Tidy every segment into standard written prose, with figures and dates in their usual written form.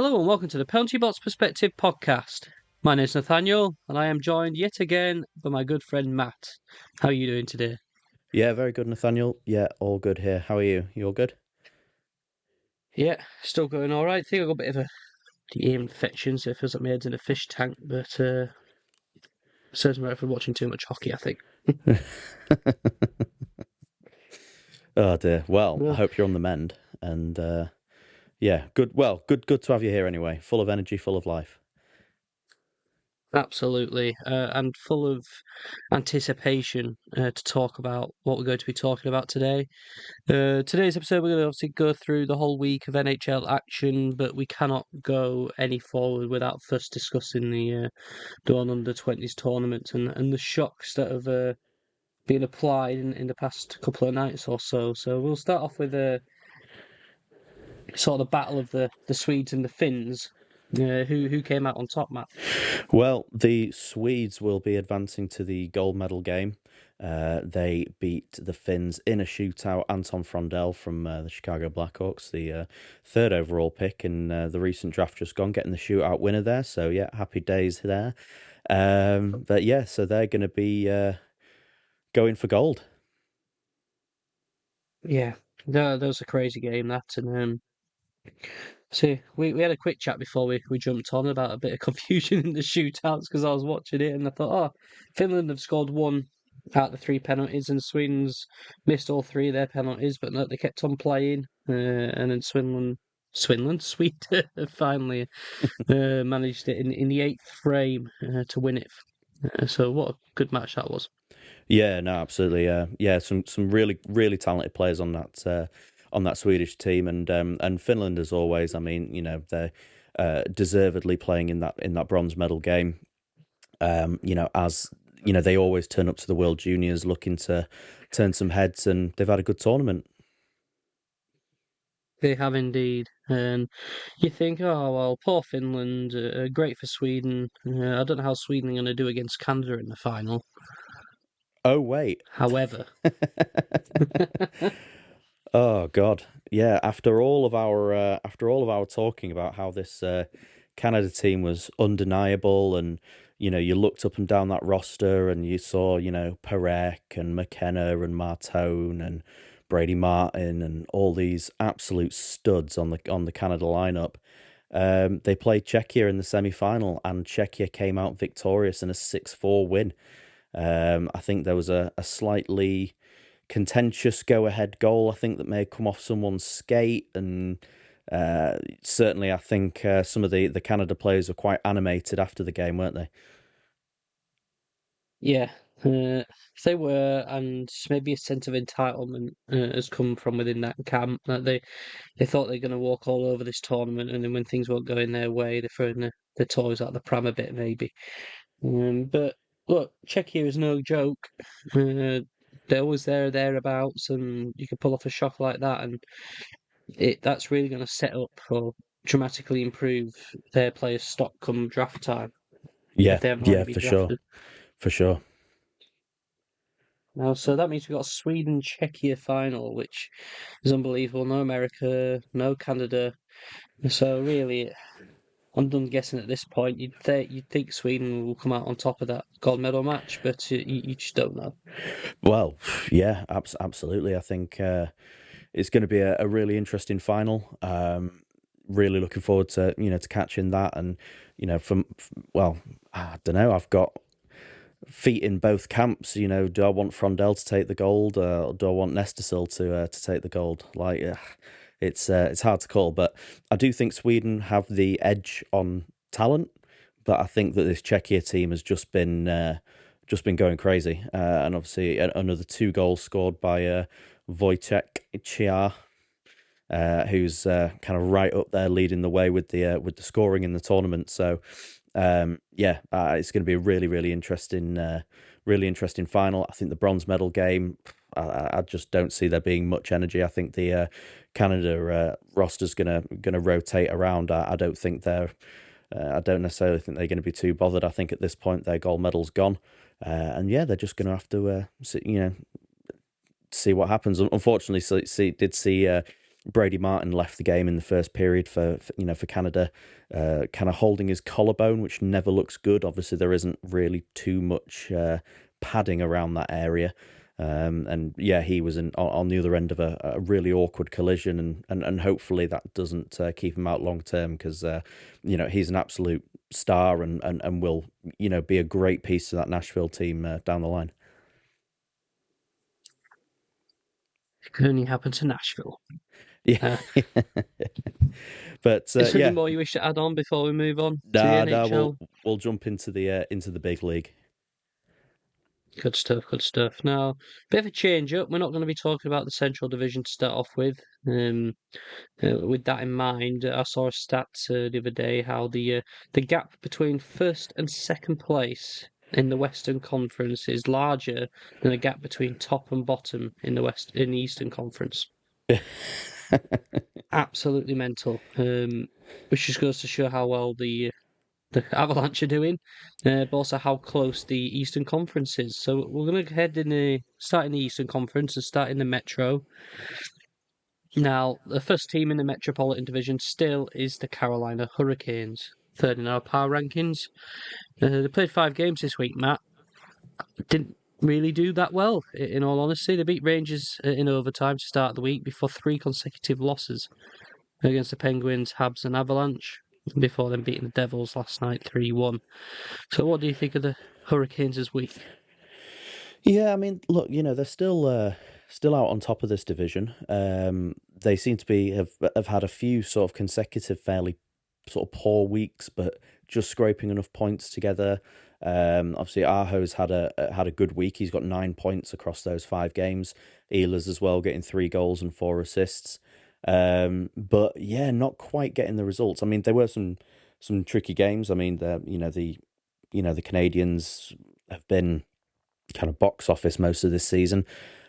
Hello and welcome to the Penalty Box Perspective podcast. My name is Nathaniel and I am joined yet again by my good friend Matt. How are you doing today? Yeah, very good, Nathaniel. Yeah, all good here. How are you? You all good? Yeah, still going all right. I think I got a bit of a ear infection, so it feels like my head's in a fish tank, but serves me right for watching too much hockey, I think. Oh dear. Well, I Well, hope you're on the mend. And yeah, good. Well, good to have you here anyway. Full of energy, full of life. absolutely, and full of anticipation to talk about what we're going to be talking about today. Today's episode, we're going to obviously go through the whole week of NHL action, but we cannot go any forward without first discussing the on under 20s tournament and the shocks that have been applied in the past couple of nights or so. So we'll start off with sort of the battle of the Swedes and the Finns. Who came out on top, Matt? Well, the Swedes will be advancing to the gold medal game. They beat the Finns in a shootout. Anton Frondell from the Chicago Blackhawks, the third overall pick in the recent draft just gone, getting the shootout winner there. So yeah, happy days there. But yeah, so they're going to be going for gold. Yeah, that was a crazy game, that. And see, we had a quick chat before we jumped on about a bit of confusion in the shootouts because I was watching it and I thought, oh, Finland have scored one out of the three penalties and Sweden's missed all three of their penalties, but no, they kept on playing. And then Sweden finally managed it in the eighth frame to win it. So what a good match that was. Yeah, no, absolutely. Yeah, some really talented players on that Swedish team, and Finland as always. I mean, they're deservedly playing in that bronze medal game. As they always turn up to the World Juniors looking to turn some heads, and they've had a good tournament. They have indeed. And you think, oh, well, poor Finland, great for Sweden. I don't know how Sweden are going to do against Canada in the final. Oh wait. However, Oh God, yeah. After all of our talking about how this Canada team was undeniable, and you looked up and down that roster, and you saw Perek and McKenna and Martone and Brady Martin and all these absolute studs on the Canada lineup. They played Czechia in the semi-final, and Czechia came out victorious in a 6-4 win. I think there was a slightly contentious go-ahead goal, I think, that may have come off someone's skate, and certainly I think some of the Canada players were quite animated after the game, weren't they? yeah, uh, they were, and maybe a sense of entitlement has come from within that camp. That they thought they were going to walk all over this tournament, and then when things weren't going their way, they're throwing the toys out the pram a bit, maybe. But look, Czechia is no joke. Uh, they're always there, thereabouts, and you can pull off a shock like that, and that's really going to set up or dramatically improve their players' stock come draft time if Yeah, they haven't yeah, already been for sure, drafted. for sure. Now, so that means we've got a Sweden Czechia final, which is unbelievable. No America, no Canada. So really, I'm done guessing at this point. You'd think Sweden will come out on top of that gold medal match, but you just don't know. Well, yeah, absolutely. I think it's going to be a really interesting final. Really looking forward to catching that, and well, I don't know. I've got feet in both camps. Do I want Frondell to take the gold, or do I want Nestesil to take the gold? Like, it's hard to call, but I do think Sweden have the edge on talent. But I think that this Czechia team has just been going crazy, and obviously another two goals scored by Wojciech Chiar, who's kind of right up there leading the way with the scoring in the tournament. So yeah, it's going to be a really interesting final. I think the bronze medal game, I just don't see there being much energy. I think the Canada roster's gonna rotate around. I don't think they're. I don't necessarily think they're going to be too bothered. I think at this point their gold medal's gone, and yeah, they're just going to have to see what happens. Unfortunately, did see Brady Martin left the game in the first period for Canada, kind of holding his collarbone, which never looks good. Obviously, there isn't really too much padding around that area. And yeah, he was on the other end of a really awkward collision, and hopefully that doesn't keep him out long term, because he's an absolute star, and will be a great piece to that Nashville team down the line. It could only happen to Nashville. Yeah, but Is there yeah, anything more you wish to add on before we move on to the nah, NHL? we'll jump into the big league. Good stuff, good stuff. Now, bit of a change up. We're not going to be talking about the Central Division to start off with. With that in mind, I saw a stat the other day how the gap between first and second place in the Western Conference is larger than the gap between top and bottom in the Eastern Conference. Absolutely mental. Which just goes to show how well the Avalanche are doing, but also how close the Eastern Conference is. So we're going to start in the Eastern Conference and start in the Metro. Now, the first team in the Metropolitan Division still is the Carolina Hurricanes, third in our power rankings. They played 5 games this week, Matt. Didn't really do that well, in all honesty. They beat Rangers in overtime to start the week before 3 consecutive losses against the Penguins, Habs and Avalanche, before then beating the Devils last night 3-1. So what do you think of the Hurricanes this week? Yeah, I mean, look, they're still out on top of this division. They seem to have had a few sort of consecutive, fairly sort of poor weeks, but just scraping enough points together. Obviously, Aho's had a good week. He's got 9 points across those 5 games. Ehlers as well, getting 3 goals and 4 assists. But yeah, not quite getting the results. I mean, there were some tricky games. I mean, the Canadiens have been kind of box office most of this season,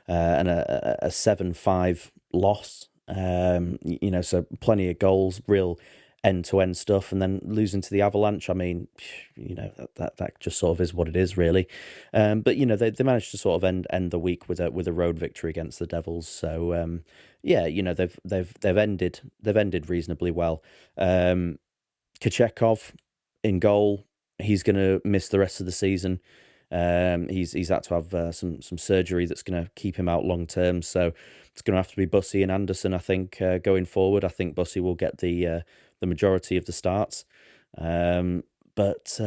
and a 7-5 loss. So plenty of goals, real end-to-end stuff, and then losing to the Avalanche. I mean, that just sort of is what it is, really. But they managed to sort of end the week with a road victory against the Devils. So they've ended reasonably well. Kochekov in goal. He's going to miss the rest of the season. He's had to have some surgery that's going to keep him out long term. So it's going to have to be Bussy and Anderson, I think, going forward. I think Bussy will get the majority of the starts. But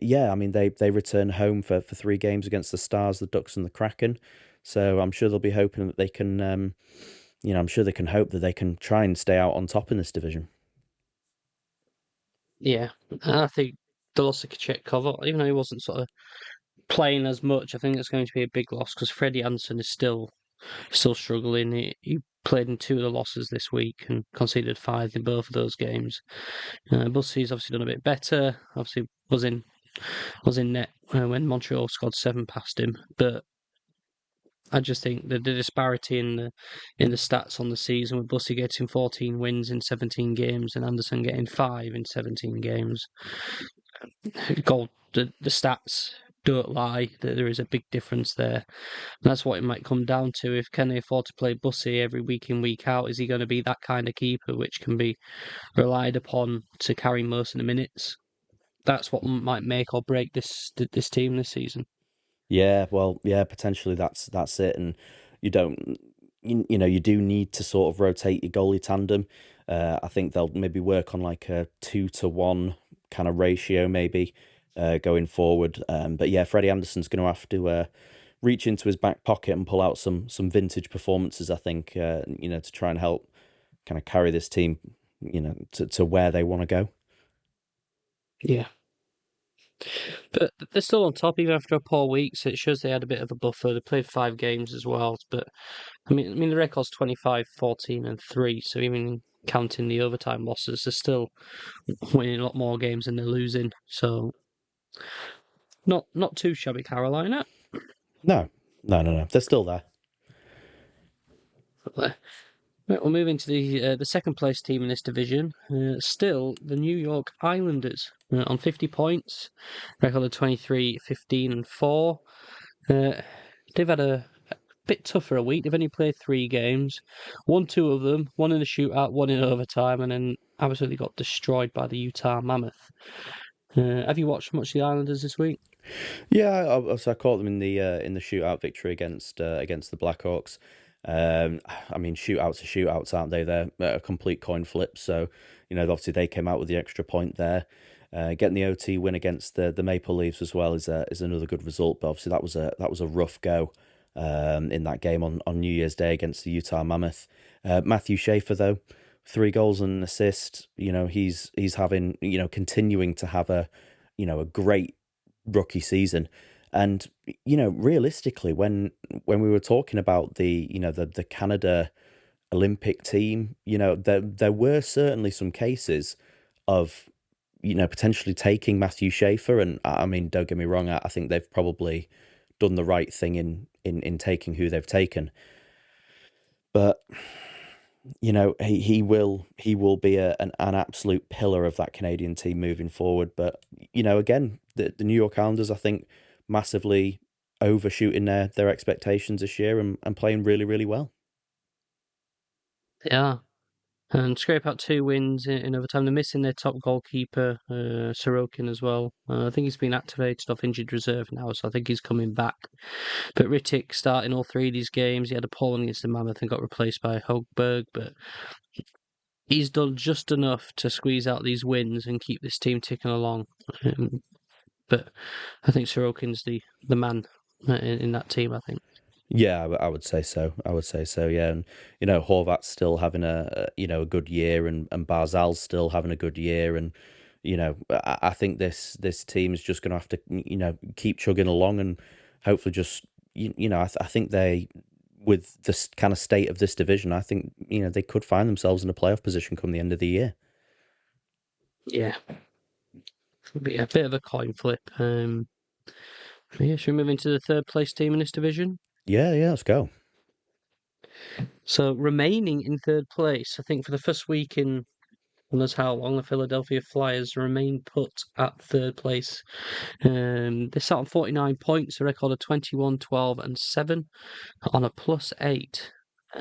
yeah, I mean, they return home for 3 games against the Stars, the Ducks, and the Kraken. So I'm sure they'll be hoping that they can, I'm sure they can hope that they can try and stay out on top in this division. Yeah, I think the loss of Kochetkov, even though he wasn't sort of playing as much, I think it's going to be a big loss because Freddie Anderson is still struggling. He played in 2 of the losses this week and conceded 5 in both of those games. Bussy's obviously done a bit better. Obviously was in net when Montreal scored 7 past him, but I just think the disparity in the stats on the season, with Bussy getting 14 wins in 17 games and Anderson getting 5 in 17 games, the stats don't lie. That there is a big difference there. That's what it might come down to. If can they afford to play Bussy every week in, week out? Is he going to be that kind of keeper which can be relied upon to carry most of the minutes? That's what might make or break this team this season. Yeah, well, yeah, potentially that's it, and you don't, you do need to sort of rotate your goalie tandem. I think they'll maybe work on like a 2-to-1 kind of ratio, maybe going forward. But yeah, Freddie Anderson's going to have to reach into his back pocket and pull out some vintage performances. I think to try and help kind of carry this team, to where they want to go. Yeah. But they're still on top even after a poor week, so it shows they had a bit of a buffer. They played 5 games as well, but I mean the record's 25, 14 and 3, so even counting the overtime losses, they're still winning a lot more games than they're losing. So not too shabby, Carolina. No. They're still there. Right, we'll move into the second place team in this division. Still, the New York Islanders on 50 points, record of 23, 15 and 4. They've had a bit tougher a week. They've only played 3 games, won 2 of them, one in a shootout, one in overtime, and then absolutely got destroyed by the Utah Mammoth. Have you watched much of the Islanders this week? Yeah, I caught them in the shootout victory against the Blackhawks. I mean, shootouts are shootouts, aren't they? They're a complete coin flip. So, obviously they came out with the extra point there. Getting the OT win against the Maple Leafs as well is another good result. But obviously that was a rough go in that game on New Year's Day against the Utah Mammoth. Matthew Schaefer though, 3 goals and an assist. He's having continuing to have a great rookie season. And realistically, when we were talking about the Canada Olympic team, there were certainly some cases of potentially taking Matthew Schaefer. And I mean, don't get me wrong, I think they've probably done the right thing in taking who they've taken. But he will be an absolute pillar of that Canadian team moving forward. But again, the New York Islanders, I think, massively overshooting their expectations this year and playing really, really well. Yeah. And scrape out 2 wins in overtime. They're missing their top goalkeeper, Sorokin, as well. I think he's been activated off injured reserve now, so I think he's coming back. But Rittick starting all 3 of these games. He had a polling against the Mammoth and got replaced by Hogberg, but he's done just enough to squeeze out these wins and keep this team ticking along. But I think Sorokin's the man in that team, I think. Yeah, I would say so. I would say so. Yeah, and Horvat's still having a good year, and Barzal's still having a good year, and I think this team is just going to have to keep chugging along, and hopefully just I think they, with this kind of state of this division, I think they could find themselves in a playoff position come the end of the year. Yeah, it'll be a bit of a coin flip. Yeah, should we move into the third place team in this division? Yeah, let's go. So remaining in third place, I think for the first week in who knows how long, the Philadelphia Flyers remain put at third place. They sat on 49 points, a record of 21, 12, and 7 on a +8.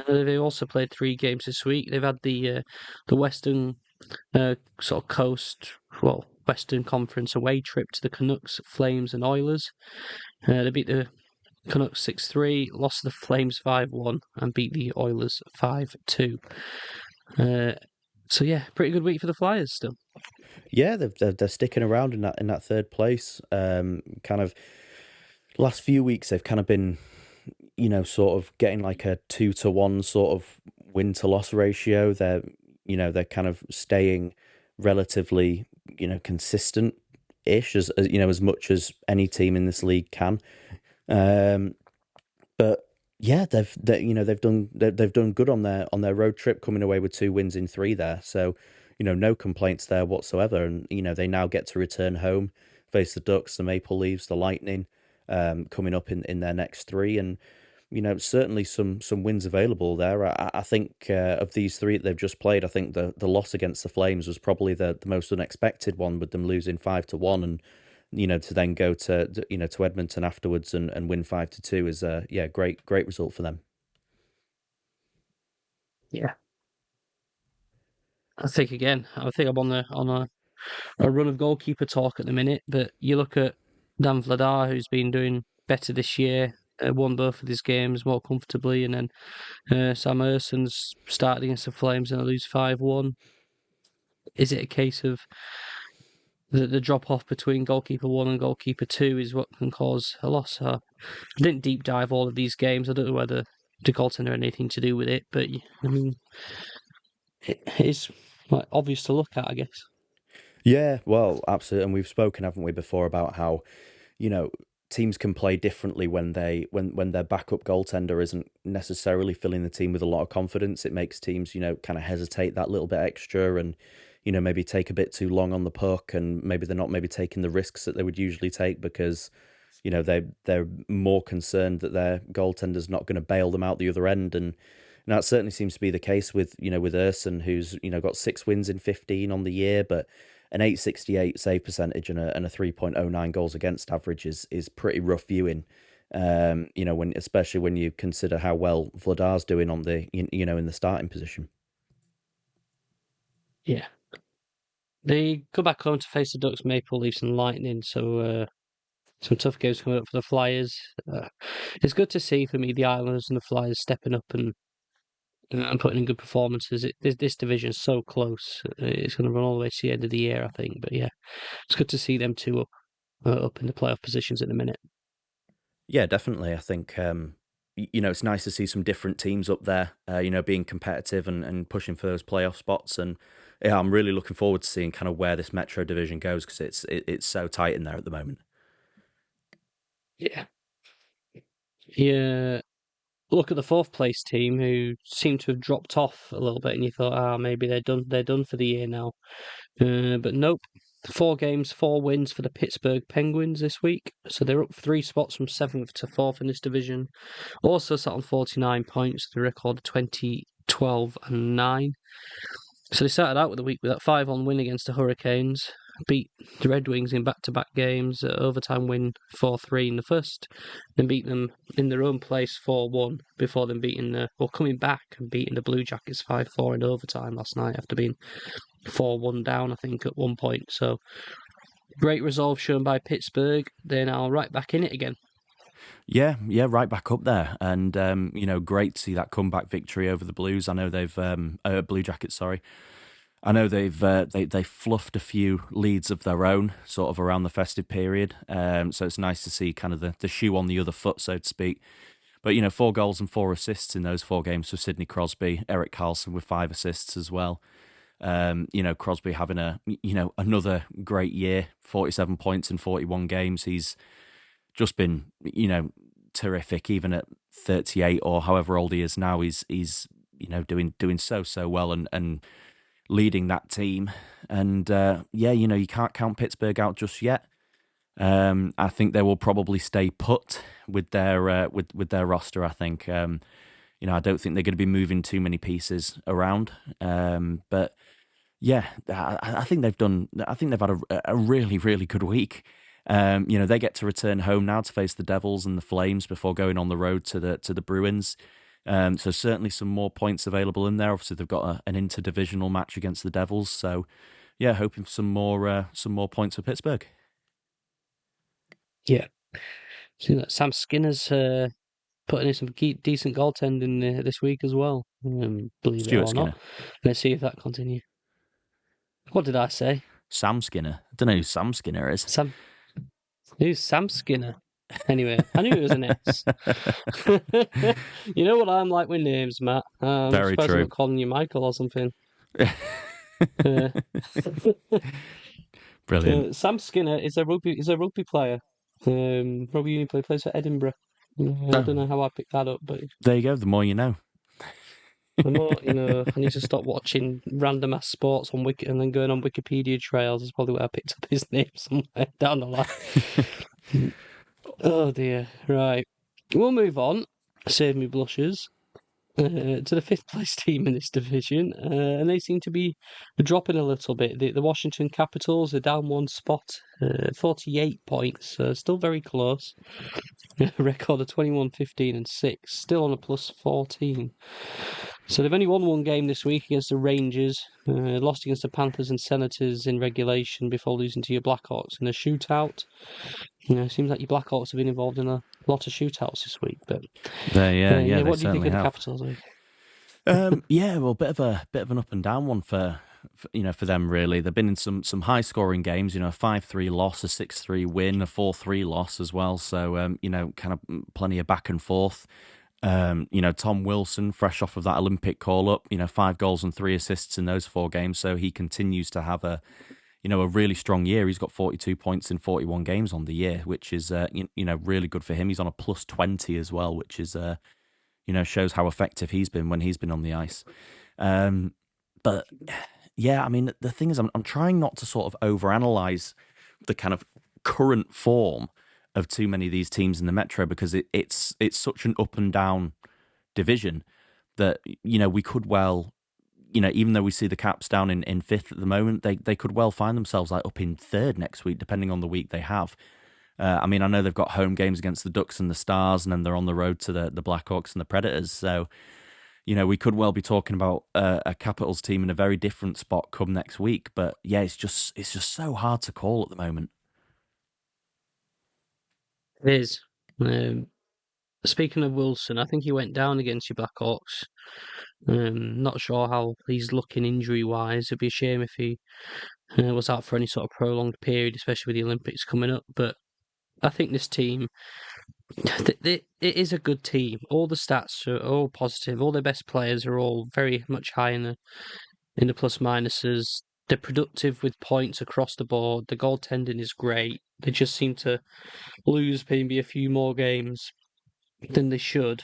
They also played 3 games this week. They've had the Western sort of coast, well, Western Conference away trip to the Canucks, Flames, and Oilers. They beat the Canucks 6-3, lost to the Flames 5-1, and beat the Oilers 5-2. So yeah, pretty good week for the Flyers still. Yeah, they're sticking around in that third place. Kind of last few weeks they've kind of been sort of getting like a 2-to-1 sort of win to loss ratio. They're kind of staying relatively consistent ish as much as any team in this league can. But yeah, they've done good on their road trip, coming away with 2 wins in 3 there. So no complaints there whatsoever. And they now get to return home, face the Ducks, the Maple Leafs, the Lightning, coming up in their next 3. And certainly some wins available there. I think of these 3 that they've just played, I think the loss against the Flames was probably the most unexpected one, with them losing 5-1, and to then go to Edmonton afterwards and win 5-2 is great result for them. Yeah, I think I'm on a run of goalkeeper talk at the minute. But you look at Dan Vladar, who's been doing better this year, won both of his games more comfortably, and then Sam Erson's started against the Flames and they lose 5-1. Is it a case of the drop off between goalkeeper 1 and goalkeeper 2 is what can cause a loss? I didn't deep dive all of these games. I don't know whether the goaltender had anything to do with it, but I mean, it's like obvious to look at, I guess. Yeah, well, absolutely. And we've spoken, haven't we, before about how teams can play differently when their backup goaltender isn't necessarily filling the team with a lot of confidence. It makes teams kind of hesitate that little bit extra, and maybe take a bit too long on the puck, and maybe they're not taking the risks that they would usually take because they're more concerned that their goaltender's not going to bail them out the other end. And that certainly seems to be the case with Erson, who's got 6 wins in 15 on the year, but an .868 save percentage and a 3.09 goals against average is pretty rough viewing. Especially when you consider how well Vladar's doing on the in the starting position. Yeah. They go back home to face the Ducks, Maple Leafs, and Lightning. So some tough games coming up for the Flyers. It's good to see for me the Islanders and the Flyers stepping up and putting in good performances. This division's so close. It's going to run all the way to the end of the year, I think. But yeah, it's good to see them two up in the playoff positions at the minute. Yeah, definitely. I think it's nice to see some different teams up there. Being competitive and pushing for those playoff spots. And yeah, I'm really looking forward to seeing kind of where this Metro division goes because it's so tight in there at the moment. Yeah. Yeah. Look at the fourth place team who seem to have dropped off a little bit, and you thought, maybe they're done for the year now. But nope. 4 games, 4 wins for the Pittsburgh Penguins this week. So they're up 3 spots from 7th to 4th in this division. Also sat on 49 points, the record of 20, 12, and 9. So they started out with the week with that 5-1 win against the Hurricanes, beat the Red Wings in back-to-back games, overtime win 4-3 in the first, then beat them in their own place 4-1 before then coming back and beating the Blue Jackets 5-4 in overtime last night after being 4-1 down, I think, at one point. So great resolve shown by Pittsburgh. They're now right back in it again. Yeah, right back up there, and great to see that comeback victory over the Blues. I know they've Blue Jackets, sorry. I know they've they fluffed a few leads of their own, sort of around the festive period. So it's nice to see kind of the shoe on the other foot, so to speak. But 4 goals and 4 assists in those 4 games for Sidney Crosby, Eric Carlson with 5 assists as well. Crosby having another great year, 47 points in 41 games. He's just been terrific, even at 38 or however old he is now. He's doing so well and leading that team. And you can't count Pittsburgh out just yet. I think they will probably stay put with their with their roster. I think I don't think they're going to be moving too many pieces around. But yeah, I think they've done. I think they've had a really, really good week. They get to return home now to face the Devils and the Flames before going on the road to the Bruins. So certainly some more points available in there. Obviously, they've got an interdivisional match against the Devils. So yeah, hoping for some more points for Pittsburgh. Yeah. See that Sam Skinner's putting in some decent goaltending this week as well. Believe it Stuart or Skinner. not. Let's see if that continues. What did I say? Sam Skinner. I don't know who Sam Skinner is. Who's Sam Skinner? Anyway, I knew it was an S. You know what I'm like with names, Matt. Very true. I'm not calling you Michael or something. Brilliant. Sam Skinner is a rugby player. Rugby union plays for Edinburgh. I don't know how I picked that up, but there you go. The more you know. the more I need to stop watching random ass sports on Wiki and then going on Wikipedia trails. Is probably where I picked up his name somewhere down the line. Oh dear. Right, we'll move on. Save me blushes. To the 5th place team in this division, and they seem to be dropping a little bit. The Washington Capitals are down 1 spot, 48 points, still very close. Record of 21, 15, and 6, still on a plus 14. So they've only won 1 game this week against the Rangers, lost against the Panthers and Senators in regulation before losing to your Blackhawks in a shootout. It seems like your Blackhawks have been involved in a lot of shootouts this week, but what do you think of the Capitals? Well, bit of an up and down one for them really. They've been in some high scoring games. A 5-3 loss, a 6-3 win, a 4-3 loss as well. So kind of plenty of back and forth. Tom Wilson, fresh off of that Olympic call up, 5 goals and 3 assists in those 4 games. So he continues to have a really strong year. He's got 42 points in 41 games on the year, which is, really good for him. He's on a plus 20 as well, which is, shows how effective he's been when he's been on the ice. But yeah, I mean, the thing is, I'm trying not to sort of overanalyze the kind of current form of too many of these teams in the Metro because it's such an up and down division that, we could well, even though we see the Caps down in 5th at the moment, they could well find themselves like up in 3rd next week, depending on the week they have. I mean, I know they've got home games against the Ducks and the Stars, and then they're on the road to the Blackhawks and the Predators. So, we could well be talking about a Capitals team in a very different spot come next week. But yeah, it's just so hard to call at the moment. It is. Um, Speaking of Wilson, I think he went down against your Blackhawks. Not sure how he's looking injury wise. It'd be a shame if he was out for any sort of prolonged period, especially with the Olympics coming up. But I think this team, it is a good team. All the stats are all positive. All their best players are all very much high in the plus minuses. They're productive with points across the board. The goaltending is great. They just seem to lose maybe a few more games than they should.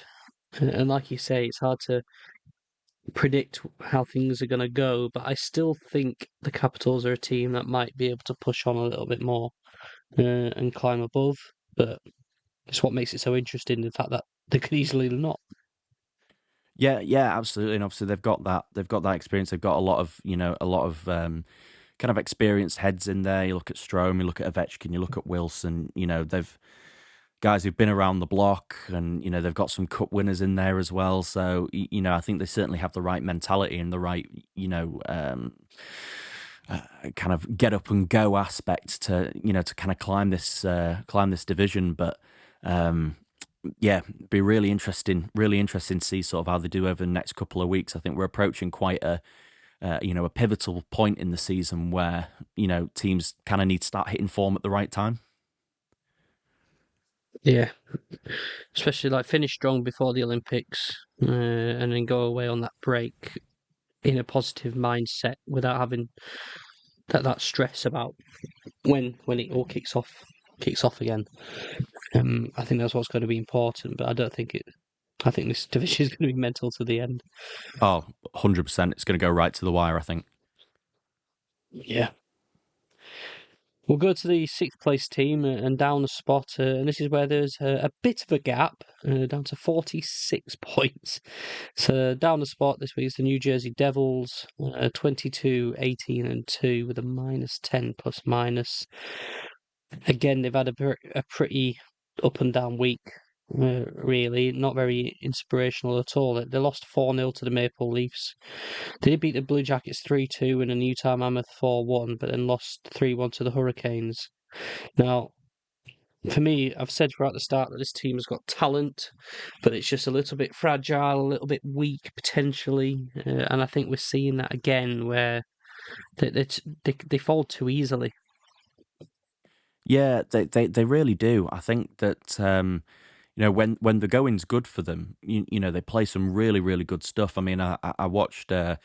And like you say, it's hard to predict how things are going to go, but I still think the Capitals are a team that might be able to push on a little bit more and climb above. But it's what makes it so interesting, the fact that they could easily not. Yeah, yeah, absolutely. And obviously they've got that experience. They've got a lot of kind of experienced heads in there. You look at Strome, you look at Ovechkin, you look at Wilson. They've guys who've been around the block, and they've got some cup winners in there as well. So I think they certainly have the right mentality and the right kind of get up and go aspect to kind of climb this division. But yeah, be really interesting to see sort of how they do over the next couple of weeks. I think we're approaching quite a pivotal point in the season where teams kind of need to start hitting form at the right time. Yeah, especially like finish strong before the Olympics and then go away on that break in a positive mindset without having that stress about when it all kicks off again. I think that's what's going to be important, but I don't think it. I think this division is going to be mental to the end. Oh, 100%. It's going to go right to the wire, I think. Yeah. We'll go to the sixth place team and down a spot, and this is where there's a bit of a gap, down to 46 points. So down a spot this week is the New Jersey Devils, 22, 18, and 2 with a minus 10 plus minus. Again, they've had a pretty up and down week, really. Not very inspirational at all. They lost 4-0 to the Maple Leafs. They did beat the Blue Jackets 3-2 and the Utah Mammoth 4-1, but then lost 3-1 to the Hurricanes. Now, for me, I've said throughout the start that this team has got talent, but it's just a little bit fragile, a little bit weak potentially, and I think we're seeing that again where they fall too easily. Yeah, they really do. I think that when the going's good for them, they play some really really good stuff. I mean, I watched a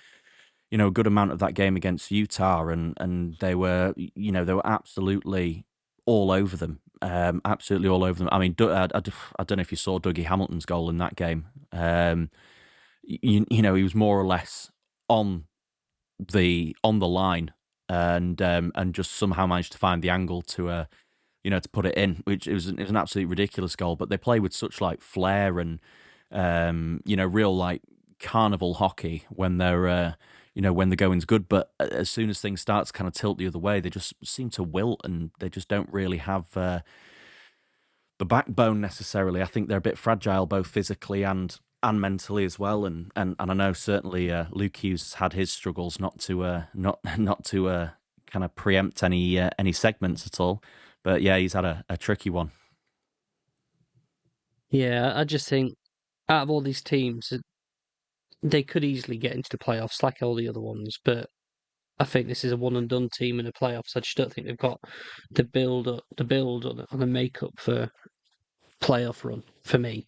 good amount of that game against Utah, and they were absolutely all over them, absolutely all over them. I mean, I don't know if you saw Dougie Hamilton's goal in that game. He was more or less on the line, and just somehow managed to find the angle to put it in, which it was an absolutely ridiculous goal. But they play with such like flair and real like carnival hockey when when the going's good. But as soon as things start to kind of tilt the other way, they just seem to wilt, and they just don't really have the backbone necessarily. I think they're a bit fragile, both physically and mentally as well. And I know certainly Luke Hughes had his struggles, not to kind of preempt any segments at all. But yeah, he's had a tricky one. Yeah, I just think out of all these teams, they could easily get into the playoffs like all the other ones, but I think this is a one and done team in the playoffs. I just don't think they've got the build or the makeup for playoff run for me.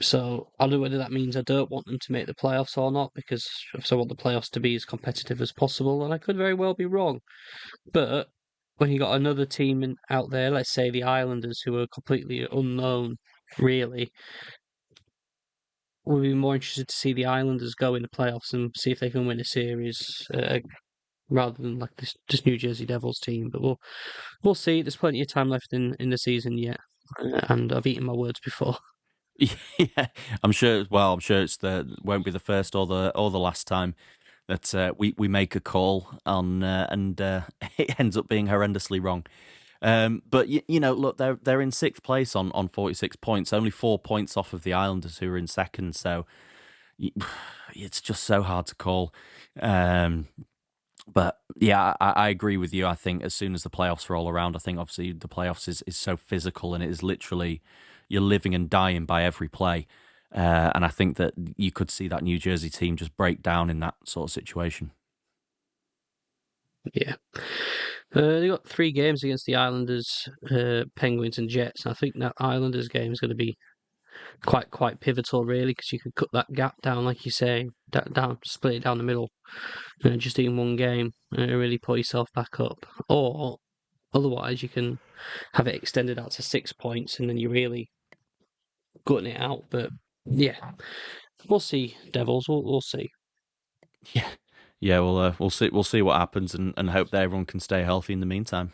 So I don't know whether that means I don't want them to make the playoffs or not, because I want the playoffs to be as competitive as possible, and I could very well be wrong. But when you got another team out there, let's say the Islanders, who are completely unknown, really, we'll be more interested to see the Islanders go in the playoffs and see if they can win a series, rather than like this New Jersey Devils team. But we'll see. There's plenty of time left in the season yet, and I've eaten my words before. Yeah, I'm sure. Well, I'm sure won't be the first or the last time that we make a call on and it ends up being horrendously wrong. But look, they're in sixth place on 46 points, only 4 points off of the Islanders, who are in second. So it's just so hard to call. Um, but yeah, I agree with you. I think as soon as the playoffs roll around, I think obviously the playoffs is so physical, and it is literally you're living and dying by every play. And I think that you could see that New Jersey team just break down in that sort of situation. Yeah. They got 3 games against the Islanders, Penguins, and Jets. And I think that Islanders game is going to be quite pivotal, really, because you could cut that gap down, like you say, down, split it down the middle, just in one game, and really pull yourself back up. Or otherwise, you can have it extended out to 6 points, and then you're really gutting it out. But yeah, we'll see, Devils. We'll see. Yeah, yeah. We'll see what happens, and hope that everyone can stay healthy in the meantime.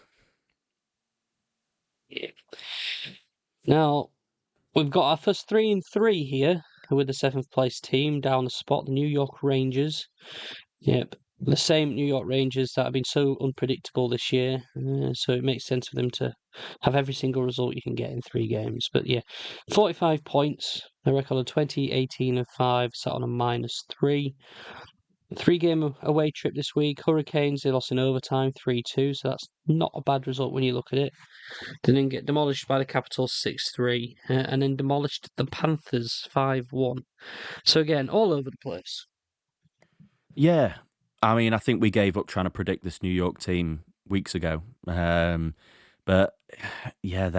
Yeah. Now we've got our first 3-3 here with the 7th place team down the spot, the New York Rangers. Yep, the same New York Rangers that have been so unpredictable this year. So it makes sense for them to have every single result you can get in 3 games. But yeah, 45 points, a record of 20, 18, and 5, sat on a -3. 3-game away trip this week. Hurricanes, they lost in overtime 3-2, so that's not a bad result when you look at it. They then get demolished by the Capitals 6-3, and then demolished the Panthers 5-1. So again, all over the place. Yeah, I mean, I think we gave up trying to predict this New York team weeks ago. But yeah,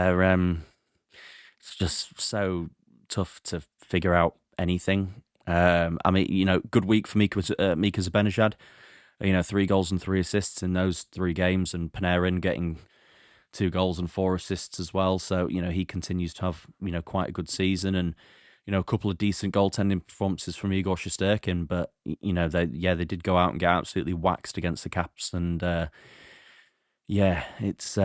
it's just so tough to figure out anything. I mean, good week for Mika Zibanejad. 3 goals and 3 assists in those 3 games, and Panarin getting 2 goals and 4 assists as well. So he continues to have quite a good season, and a couple of decent goaltending performances from Igor Shesterkin. But they did go out and get absolutely waxed against the Caps, and it's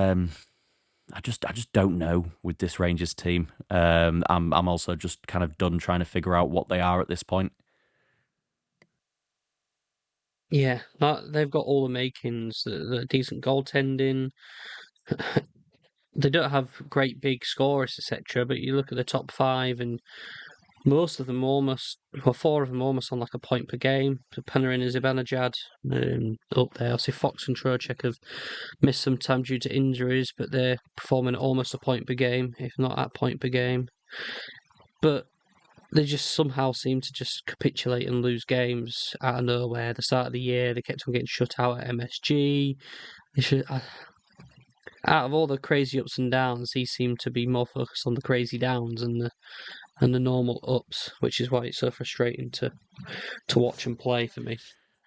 I just don't know with this Rangers team. I'm also just kind of done trying to figure out what they are at this point. Yeah, they've got all the makings, the decent goaltending. They don't have great big scorers, etc. But you look at the top 5, and most of them almost, well, 4 of them almost on like a point per game. So Panarin and Zibanejad up there. Obviously, Fox and Trocheck have missed some time due to injuries, but they're performing at almost a point per game, if not at point per game. But they just somehow seem to just capitulate and lose games out of nowhere. At the start of the year, they kept on getting shut out at MSG. Out of all the crazy ups and downs, he seemed to be more focused on the crazy downs and the normal ups, which is why it's so frustrating to watch and play for me.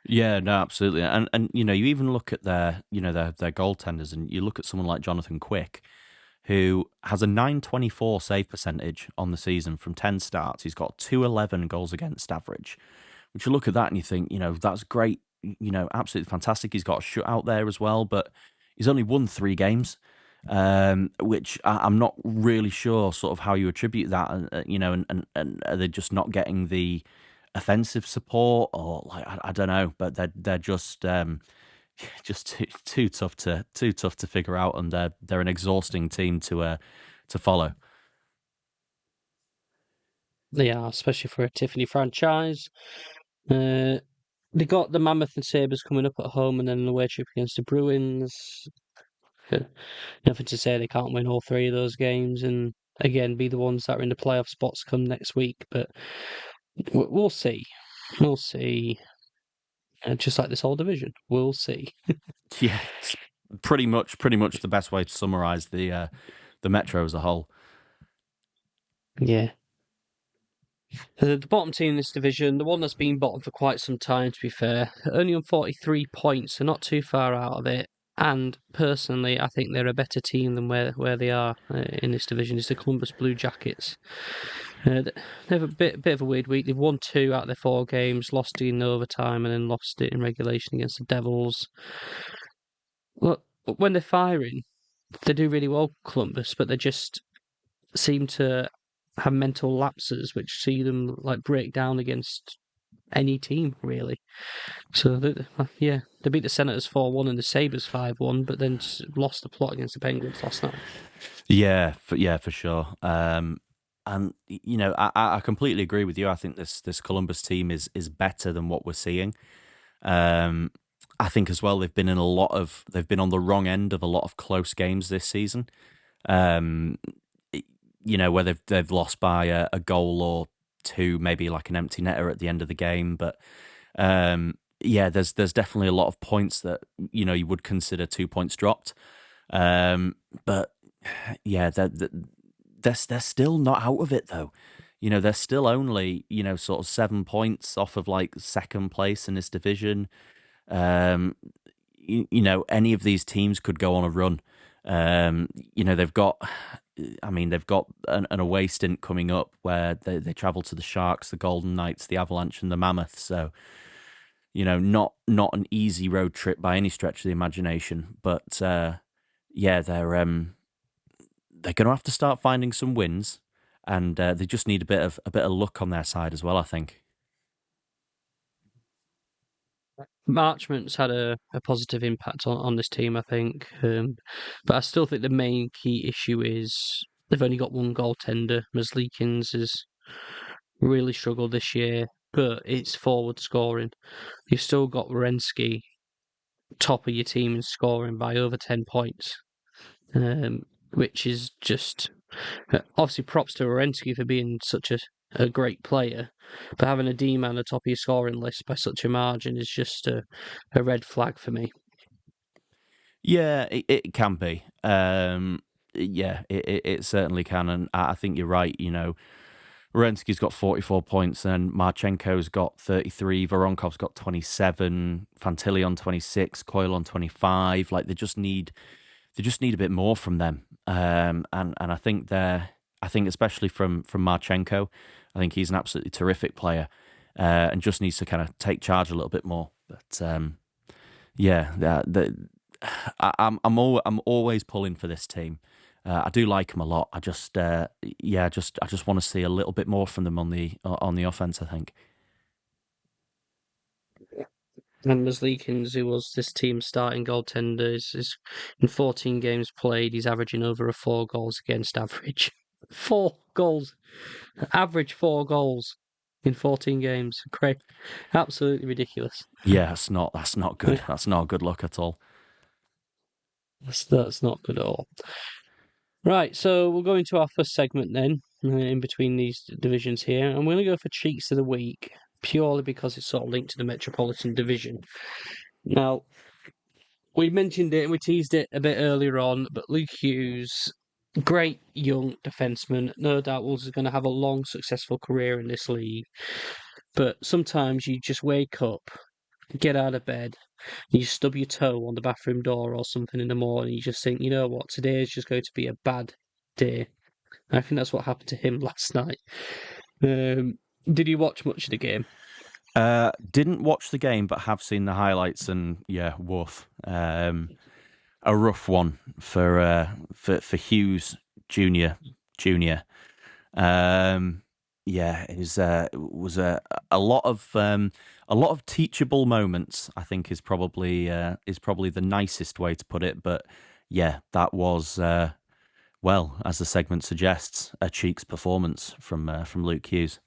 Yeah, no, absolutely. And you even look at their goaltenders, and you look at someone like Jonathan Quick, who has a 924 save percentage on the season from 10 starts. He's got 211 goals against average. Which you look at that and you think, that's great, absolutely fantastic. He's got a shutout there as well, but he's only won 3 games, which I'm not really sure sort of how you attribute that, and are they just not getting the offensive support, or like I don't know, but they're just just too tough to figure out, and they're an exhausting team to follow. They are, especially for a Tiffany franchise. Uh, they got the Mammoth and Sabres coming up at home, and then an away trip against the Bruins. Nothing to say they can't win all 3 of those games, and again be the ones that are in the playoff spots come next week. But we'll see. We'll see. Just like this whole division, we'll see. Yeah, it's pretty much the best way to summarize the Metro as a whole. Yeah. The bottom team in this division, the one that's been bottom for quite some time, to be fair, only on 43 points, so not too far out of it. And personally, I think they're a better team than where they are in this division. Is the Columbus Blue Jackets. They have a bit of a weird week. They've won 2 out of their 4 games, lost it in overtime, and then lost it in regulation against the Devils. Look, when they're firing, they do really well, Columbus, but they just seem to have mental lapses which see them like break down against any team really. So they beat the Senators 4-1 and the Sabres 5-1, but then lost the plot against the Penguins last night. Yeah, for sure. And I completely agree with you. I think this Columbus team is better than what we're seeing. Um, I think as well they've been on the wrong end of a lot of close games this season. Um, where they've lost by a goal or two, maybe like an empty netter at the end of the game. But there's definitely a lot of points that you would consider 2 points dropped. But yeah, they're still not out of it though. They're still only sort of 7 points off of like second place in this division. Um, any of these teams could go on a run. They've got, they've got an away stint coming up where they travel to the Sharks, the Golden Knights, the Avalanche, and the Mammoth. So, not an easy road trip by any stretch of the imagination. But they're going to have to start finding some wins, and they just need a bit of luck on their side as well, I think. Marchmont's had a positive impact on this team, I think. But I still think the main key issue is they've only got one goaltender. Merzlikins has really struggled this year, but it's forward scoring. You've still got Werenski, top of your team in scoring by over 10 points, which is just obviously props to Werenski for being such a great player, but having a D-man at the top of your scoring list by such a margin is just a red flag for me. Yeah, it can be. It certainly can, and I think you're right. Werenski's got 44 points, and Marchenko's got 33. Voronkov's got 27. Fantilli on 26. Coyle on 25. Like they just need a bit more from them. And I think especially from Marchenko, I think he's an absolutely terrific player, and just needs to kind of take charge a little bit more. But I'm always pulling for this team. I do like them a lot. I just want to see a little bit more from them on the offense, I think. And Merzlikins, who was this team's starting goaltender, is in 14 games played, he's averaging over a 4 goals against average. 4 goals. Average 4 goals in 14 games. Great. Absolutely ridiculous. Yeah, that's not good. That's not a good look at all. That's not good at all. Right, so we'll go into our first segment then, in between these divisions here, and we're going to go for Cheats of the Week, purely because it's sort of linked to the Metropolitan Division. Now, we mentioned it and we teased it a bit earlier on, but Luke Hughes, great young defenseman, no doubt was going to have a long, successful career in this league, but sometimes you just wake up, get out of bed, you stub your toe on the bathroom door or something in the morning, you just think, you know what, today is just going to be a bad day. And I think that's what happened to him last night. Did you watch much of the game? Didn't watch the game, but have seen the highlights, and yeah, woof. A rough one for Hughes Junior. It was a lot of teachable moments, I think is probably the nicest way to put it. But yeah, that was as the segment suggests, a cheeks performance from Luke Hughes.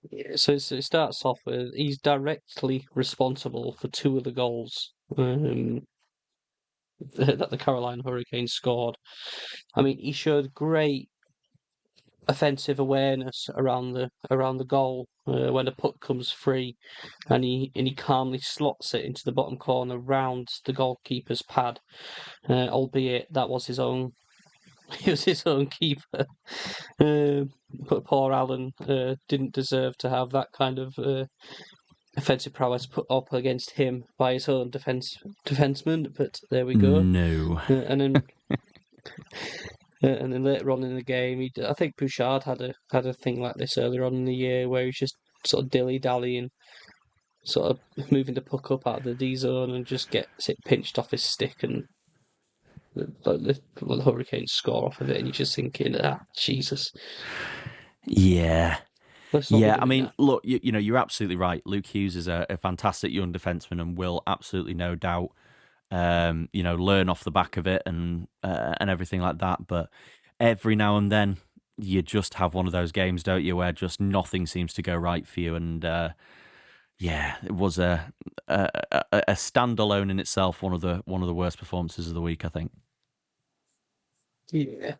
Yeah, so it starts off with he's directly responsible for 2 of the goals that the Carolina Hurricanes scored. I mean, he showed great offensive awareness around the goal when the puck comes free, and he calmly slots it into the bottom corner round the goalkeeper's pad, albeit that was his own. He was his own keeper. But poor Allen didn't deserve to have that kind of offensive prowess put up against him by his own defenseman. But there we go. No. And then later on in the game, I think Bouchard had a thing like this earlier on in the year where he's just sort of dilly-dallying, sort of moving the puck up out of the D zone and just gets it pinched off his stick, and the Hurricanes score off of it, and you're just thinking, Jesus. Yeah. Let's not be Yeah, I doing mean, that. look, you're absolutely right. Luke Hughes is a fantastic young defenseman and will absolutely no doubt, learn off the back of it and everything like that. But every now and then, you just have one of those games, don't you, where just nothing seems to go right for you. And yeah, it was a standalone in itself, one of the worst performances of the week, I think. Yeah.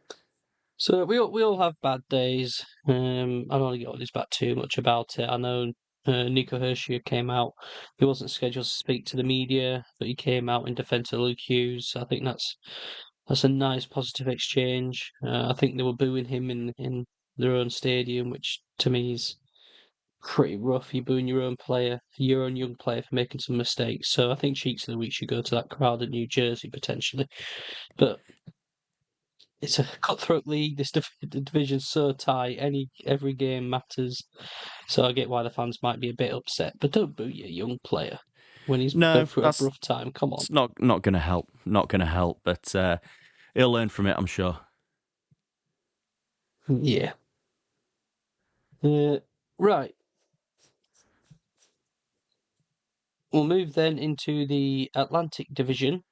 So we all have bad days. I don't want to get on this back too much about it. I know Nico Hershier came out. He wasn't scheduled to speak to the media, but he came out in defence of Luke Hughes. I think that's a nice positive exchange. I think they were booing him in their own stadium, which to me is pretty rough. You're booing your own player, your own young player for making some mistakes. So I think Cheeks of the Week should go to that crowd in New Jersey potentially. But it's a cutthroat league. The division's so tight. Every game matters. So I get why the fans might be a bit upset. But don't boo your young player when he's going No, through a that's rough time. Come on. it's not going to help. Not going to help. But he'll learn from it, I'm sure. Yeah. Right. We'll move then into the Atlantic Division.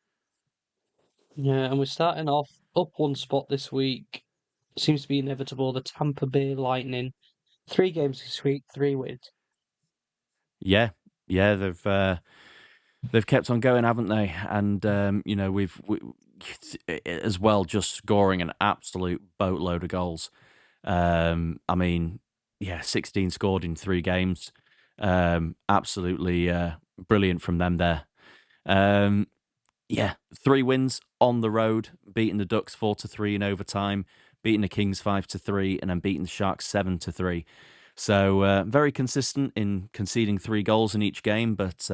Yeah, and we're starting off up one spot this week. Seems to be inevitable. The Tampa Bay Lightning. 3 games this week, 3 wins. Yeah, yeah, they've kept on going, haven't they? And we as well just scoring an absolute boatload of goals. I mean, yeah, 16 scored in 3 games. Absolutely brilliant from them there. Um, yeah, 3 wins on the road, beating the Ducks 4-3 in overtime, beating the Kings 5-3, and then beating the Sharks 7-3. So very consistent in conceding 3 goals in each game, but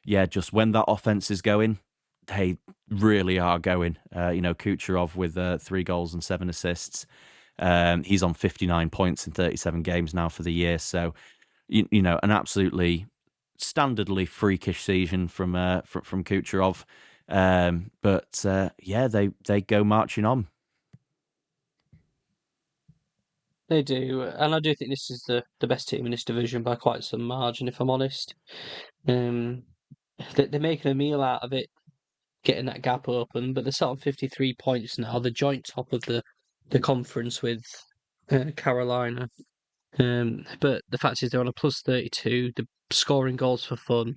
yeah, just when that offense is going, they really are going. Kucherov with 3 goals and 7 assists. He's on 59 points in 37 games now for the year. So an absolutely standardly freakish season from Kucherov. But yeah, they go marching on. They do, and I do think this is the best team in this division by quite some margin, if I'm honest. Um, they're making a meal out of it, getting that gap open, but they're sat on 53 points now. The joint top of the conference with Carolina. But the fact is they're on a plus 32. They're scoring goals for fun.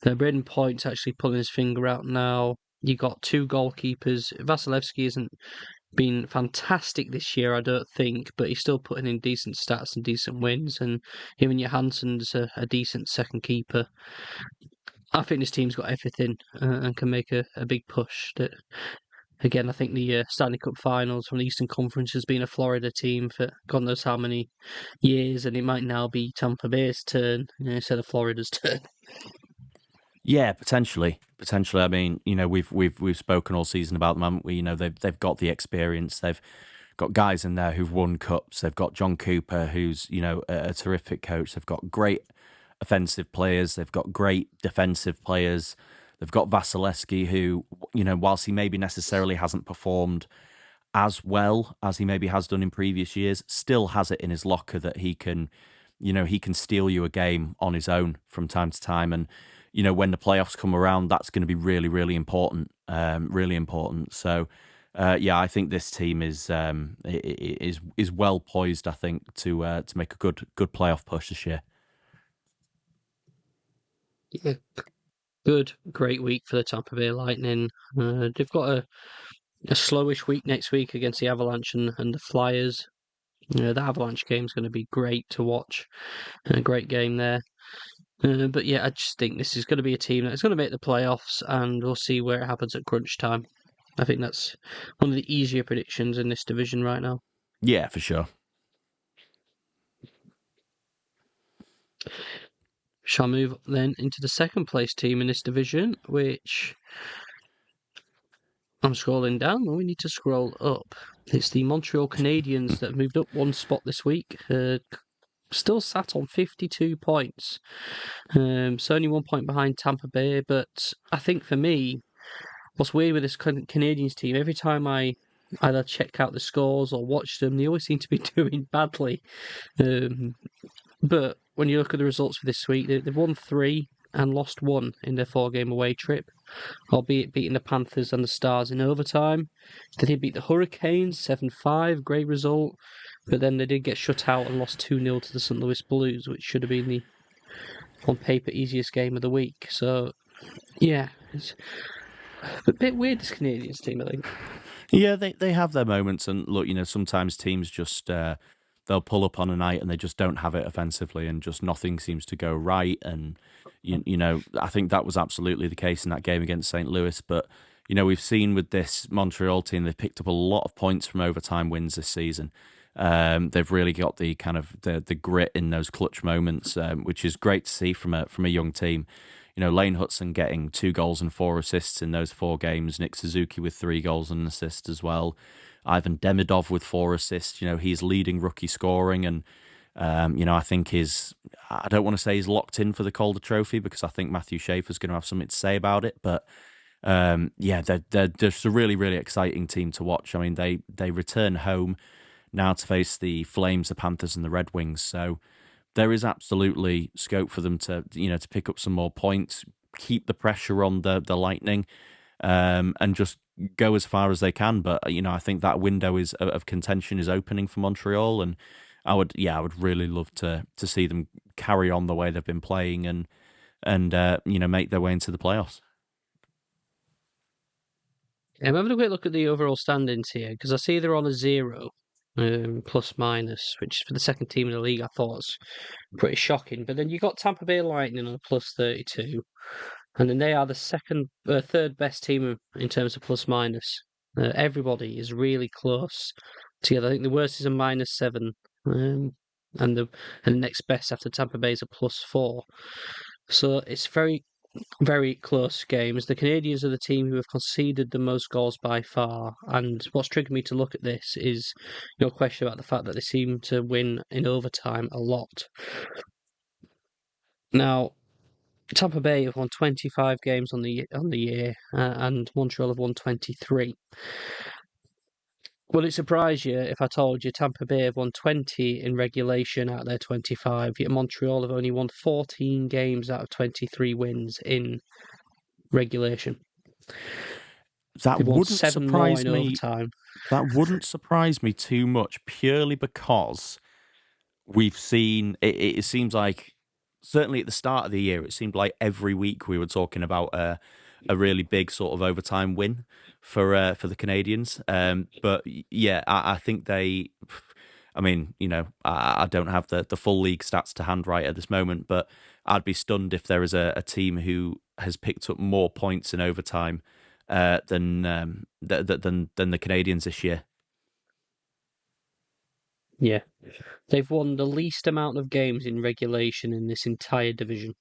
Braden Point's actually pulling his finger out now. You got 2 goalkeepers. Vasilevsky isn't been fantastic this year, I don't think, but he's still putting in decent stats and decent wins. And even Johansson's a decent second keeper. I think this team's got everything and can make a big push. That again, I think the Stanley Cup Finals from the Eastern Conference has been a Florida team for God knows how many years, and it might now be Tampa Bay's turn instead of Florida's turn. Yeah, potentially. Potentially. I mean, we've spoken all season about them, haven't we? They've got the experience. They've got guys in there who've won cups. They've got John Cooper, who's a terrific coach. They've got great offensive players. They've got great defensive players. They've got Vasilevsky, who whilst he maybe necessarily hasn't performed as well as he maybe has done in previous years, still has it in his locker that he can steal you a game on his own from time to time. And when the playoffs come around, that's going to be really, really important. Really important. So, yeah, I think this team is well poised. I think to make a good playoff push this year. Yeah. Good, great week for the Tampa Bay Lightning. They've got a slowish week next week against the Avalanche and the Flyers. The Avalanche game's going to be great to watch. A great game there. But yeah, I just think this is going to be a team that's going to make the playoffs, and we'll see where it happens at crunch time. I think that's one of the easier predictions in this division right now. Yeah, for sure. Shall move then into the second place team in this division, which I'm scrolling down. We need to scroll up. It's the Montreal Canadiens that have moved up one spot this week. Still sat on 52 points. So only 1 point behind Tampa Bay. But I think for me, what's weird with this Canadiens team, every time I either check out the scores or watch them, they always seem to be doing badly. But when you look at the results for this week, they've won 3 and lost 1 in their 4-game away trip, albeit beating the Panthers and the Stars in overtime. They did beat the Hurricanes 7-5, great result, but then they did get shut out and lost 2-0 to the St. Louis Blues, which should have been the, on paper, easiest game of the week. So, yeah, it's a bit weird, this Canadiens team, I think. Yeah, they have their moments, and look, sometimes teams just they'll pull up on a night and they just don't have it offensively, and just nothing seems to go right. And I think that was absolutely the case in that game against St. Louis. But we've seen with this Montreal team, they've picked up a lot of points from overtime wins this season. They've really got the kind of the grit in those clutch moments, which is great to see from a young team. Lane Hudson getting 2 goals and 4 assists in those 4 games. Nick Suzuki with 3 goals and an assist as well. Ivan Demidov with 4 assists. He's leading rookie scoring, and I think I don't want to say he's locked in for the Calder Trophy, because I think Matthew Schaefer's going to have something to say about it. But they're just a really, really exciting team to watch. I mean, they return home now to face the Flames, the Panthers, and the Red Wings. So there is absolutely scope for them to pick up some more points, keep the pressure on the Lightning, and just go as far as they can. But I think that window of contention is opening for Montreal, and I would really love to see them carry on the way they've been playing and make their way into the playoffs. I'm having a quick look at the overall standings here, because I see they're on a 0. Plus minus, which for the second team in the league I thought was pretty shocking. But then you got Tampa Bay Lightning on a plus 32, and then they are the third best team in terms of plus minus. Everybody is really close together. I think the worst is a -7, and the next best after Tampa Bay is a +4. So it's very, very close games. The Canadiens are the team who have conceded the most goals by far, and what's triggered me to look at this is your question about the fact that they seem to win in overtime a lot. Now, Tampa Bay have won 25 games on the year, and Montreal have won 23. Will it surprise you if I told you Tampa Bay have won 20 in regulation out of their 25, yet Montreal have only won 14 games out of 23 wins in regulation? That wouldn't surprise me. Overtime. That wouldn't surprise me too much, purely because we've seen it seems like, certainly at the start of the year, it seemed like every week we were talking about a really big sort of overtime win for the Canadiens. But yeah, I think they. I mean, I don't have the full league stats to hand right at this moment, but I'd be stunned if there is a team who has picked up more points in overtime than the Canadiens this year. Yeah. They've won the least amount of games in regulation in this entire division.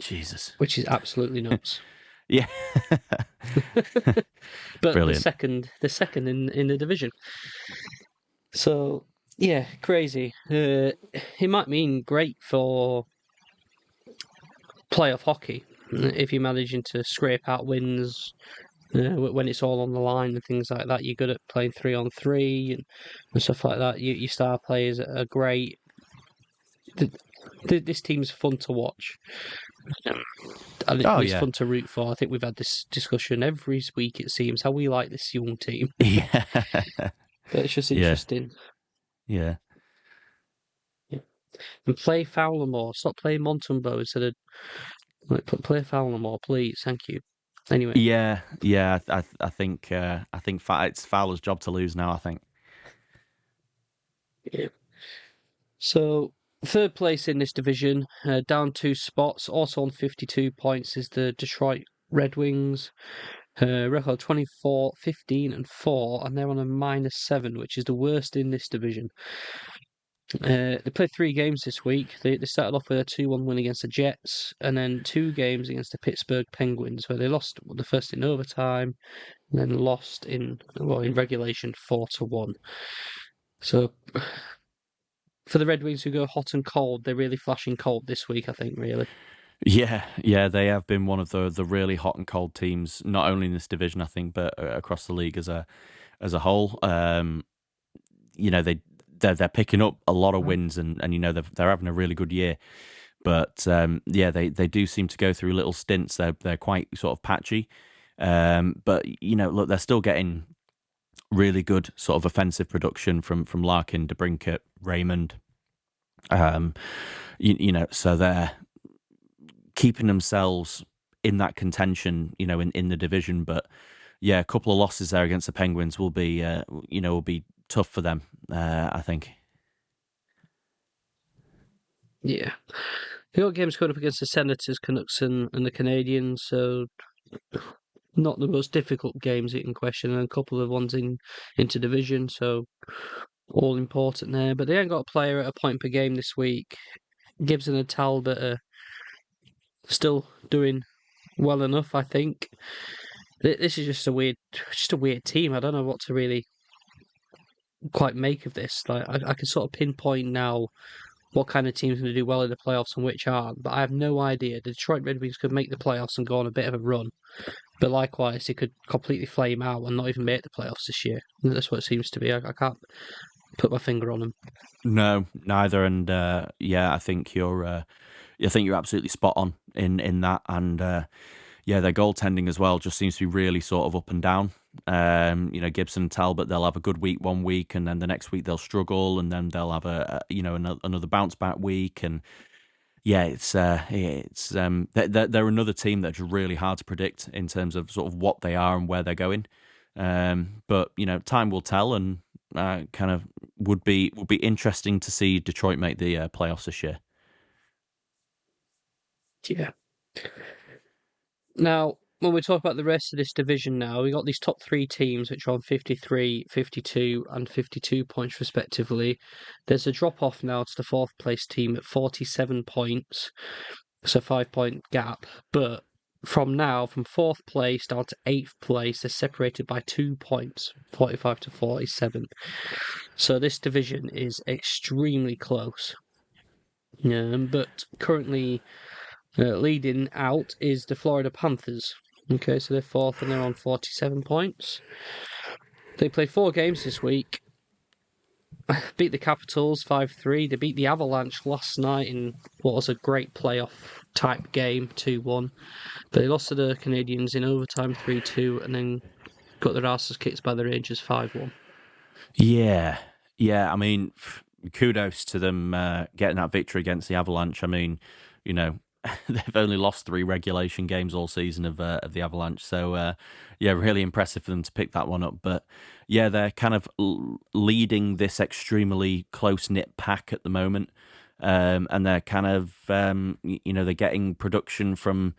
Jesus. Which is absolutely nuts. Yeah. But Brilliant. the second in the division. So, yeah, crazy. It might mean great for playoff hockey if you're managing to scrape out wins when it's all on the line and things like that. You're good at playing 3-on-3 and stuff like that. Your star players are great. This team's fun to watch. And it's fun to root for. I think we've had this discussion every week, it seems, how we like this young team. Yeah. But it's just interesting. Yeah. And play Fowler more. Stop playing Montembeau instead of play Fowler more, please. Thank you. Anyway. Yeah. I think it's Fowler's job to lose now, I think. Yeah. So, third place in this division, down 2 spots, also on 52 points, is the Detroit Red Wings. Record 24, 15, and 4, and they're on a -7, which is the worst in this division. They played 3 games this week. They started off with a 2-1 win against the Jets, and then 2 games against the Pittsburgh Penguins, where they lost the first in overtime, and then lost in regulation 4-1. So, for the Red Wings who go hot and cold, they're really flashing cold this week, I think, really. Yeah, they have been one of the really hot and cold teams, not only in this division, I think, but across the league as a whole. They're picking up a lot of wins, and they're having a really good year. But yeah, they do seem to go through little stints. They're quite sort of patchy. But look, they're still getting really good sort of offensive production from Larkin, DeBrincat, Raymond. Um, so they're keeping themselves in that contention, in the division. But yeah, a couple of losses there against the Penguins will be tough for them. I think. Yeah. The other game's coming up against the Senators, Canucks, and the Canadiens, so not the most difficult games in question, and a couple of ones into division, so all important there. But they ain't got a player at a point per game this week. Gibson and Talbot are still doing well enough, I think. This is just a weird team. I don't know what to really quite make of this. Like I can sort of pinpoint now what kind of team's going to do well in the playoffs and which aren't, but I have no idea. The Detroit Red Wings could make the playoffs and go on a bit of a run, but likewise, they could completely flame out and not even make the playoffs this year. That's what it seems to be. I can't put my finger on them. No, neither. And yeah, I think you're absolutely spot on in that. And yeah, their goaltending as well just seems to be really sort of up and down. Gibson and Talbot, they'll have a good week one week, and then the next week they'll struggle, and then they'll have another bounce back week. And yeah, they're another team that's really hard to predict in terms of sort of what they are and where they're going. But time will tell, and kind of would be interesting to see Detroit make the playoffs this year. Yeah. Now, when we talk about the rest of this division now, we got these top three teams which are on 53, 52, and 52 points respectively. There's a drop off now to the fourth place team at 47 points. It's a 5 point gap. But from fourth place down to eighth place, they're separated by 2 points, 45 to 47. So this division is extremely close. But currently leading out is the Florida Panthers. Okay, so they're fourth and they're on 47 points. They played 4 games this week. Beat the Capitals 5-3. They beat the Avalanche last night in what was a great playoff type game, 2-1. But they lost to the Canadiens in overtime 3-2 and then got their asses kicked by the Rangers 5-1. Yeah. I mean, kudos to them getting that victory against the Avalanche. I mean, you know, they've only lost 3 regulation games all season of the Avalanche, so yeah, really impressive for them to pick that one up. But yeah, they're kind of leading this extremely close knit pack at the moment, and they're kind of they're getting production from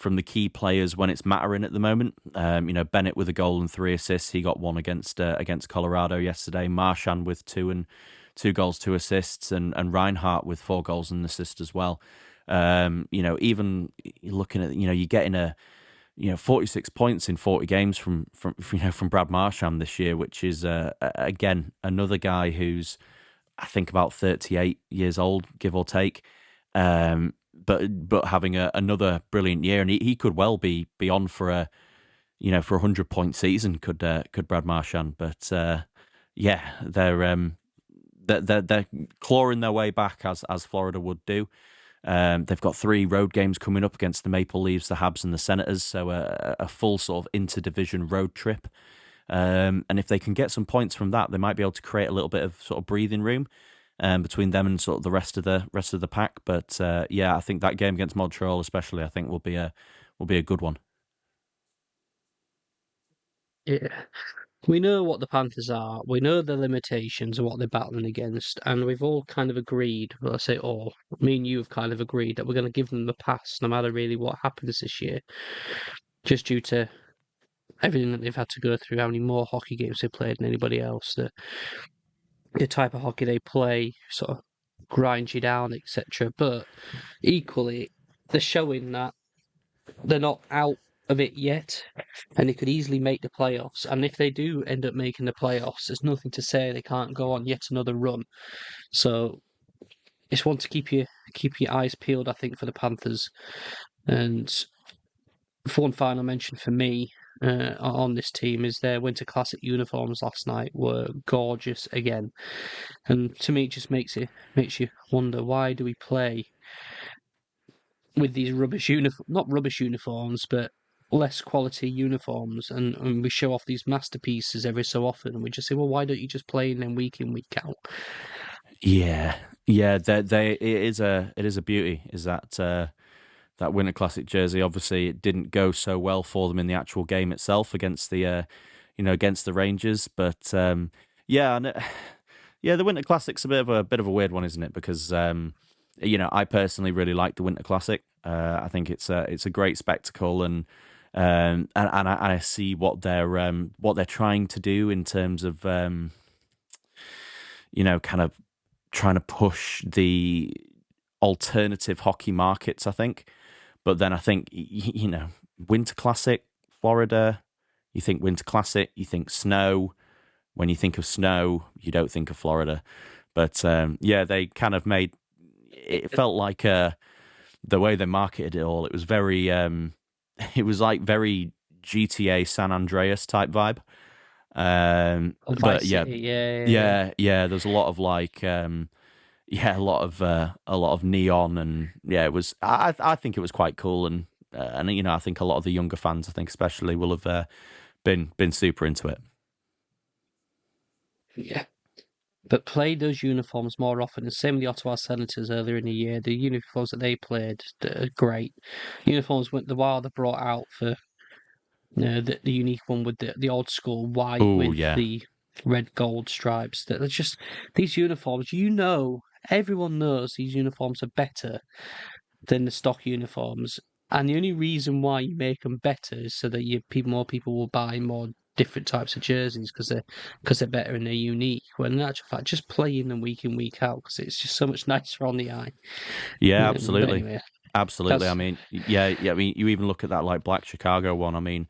the key players when it's mattering at the moment. Bennett with a goal and 3 assists. He got one against Colorado yesterday. Marchand with 2 goals, 2 assists, and Reinhardt with 4 goals and an assist as well. Even looking at you're getting 46 points in 40 games from Brad Marchand this year, which is again another guy who's I think about 38 years old, give or take. But having another brilliant year, and he could well be on for a 100-point season. Could Brad Marchand? But yeah, they're clawing their way back as Florida would do. They've got 3 road games coming up against the Maple Leafs, the Habs, and the Senators, so a full sort of interdivision road trip. And if they can get some points from that, they might be able to create a little bit of sort of breathing room between them and sort of the rest of the pack. But yeah, I think that game against Montreal, especially, I think will be a good one. Yeah. We know what the Panthers are. We know their limitations and what they're battling against, and we've all kind of agreed. Well, I say all. Me and you have kind of agreed that we're going to give them the pass, no matter really what happens this year, just due to everything that they've had to go through, how many more hockey games they've played than anybody else, the type of hockey they play sort of grinds you down, etc. But equally, they're showing that they're not out of it yet, and they could easily make the playoffs. And if they do end up making the playoffs, there's nothing to say they can't go on yet another run. So it's one to keep your eyes peeled, I think, for the Panthers. And for one final mention for me on this team is their Winter Classic uniforms last night were gorgeous again. And to me, it just makes you wonder, why do we play with these not rubbish uniforms, but less quality uniforms, and we show off these masterpieces every so often, and we just say, well, why don't you just play in them week in, week out? Yeah, it is a beauty. Is that Winter Classic jersey? Obviously, it didn't go so well for them in the actual game itself against the against the Rangers, but yeah, and yeah, the Winter Classic's a bit of a weird one, isn't it? Because I personally really like the Winter Classic. I think it's a great spectacle, and I see what they're trying to do in terms of kind of trying to push the alternative hockey markets, I think. But then I think, Winter Classic, Florida, you think Winter Classic, you think snow. When you think of snow, you don't think of Florida. But yeah, they kind of made it felt like the way they marketed it all. It was very, it was like very GTA San Andreas type vibe. But Vice yeah, City, yeah. There's a lot of like, a lot of neon, and yeah, it was. I think it was quite cool, and I think a lot of the younger fans, I think especially, will have been super into it. Yeah. But play those uniforms more often. The same with the Ottawa Senators earlier in the year. The uniforms that they played are great. Uniforms went the while they brought out for the unique one with the old school white Oh with yeah, the red gold stripes. That are just these uniforms. Everyone knows these uniforms are better than the stock uniforms. And the only reason why you make them better is so that more people will buy more different types of jerseys because they're better and they're unique. When in actual fact, just playing them week in, week out, because it's just so much nicer on the eye. yeah, But absolutely. anyway, Absolutely. I that's mean, yeah. I mean, you even look at that like Black Chicago one. I mean,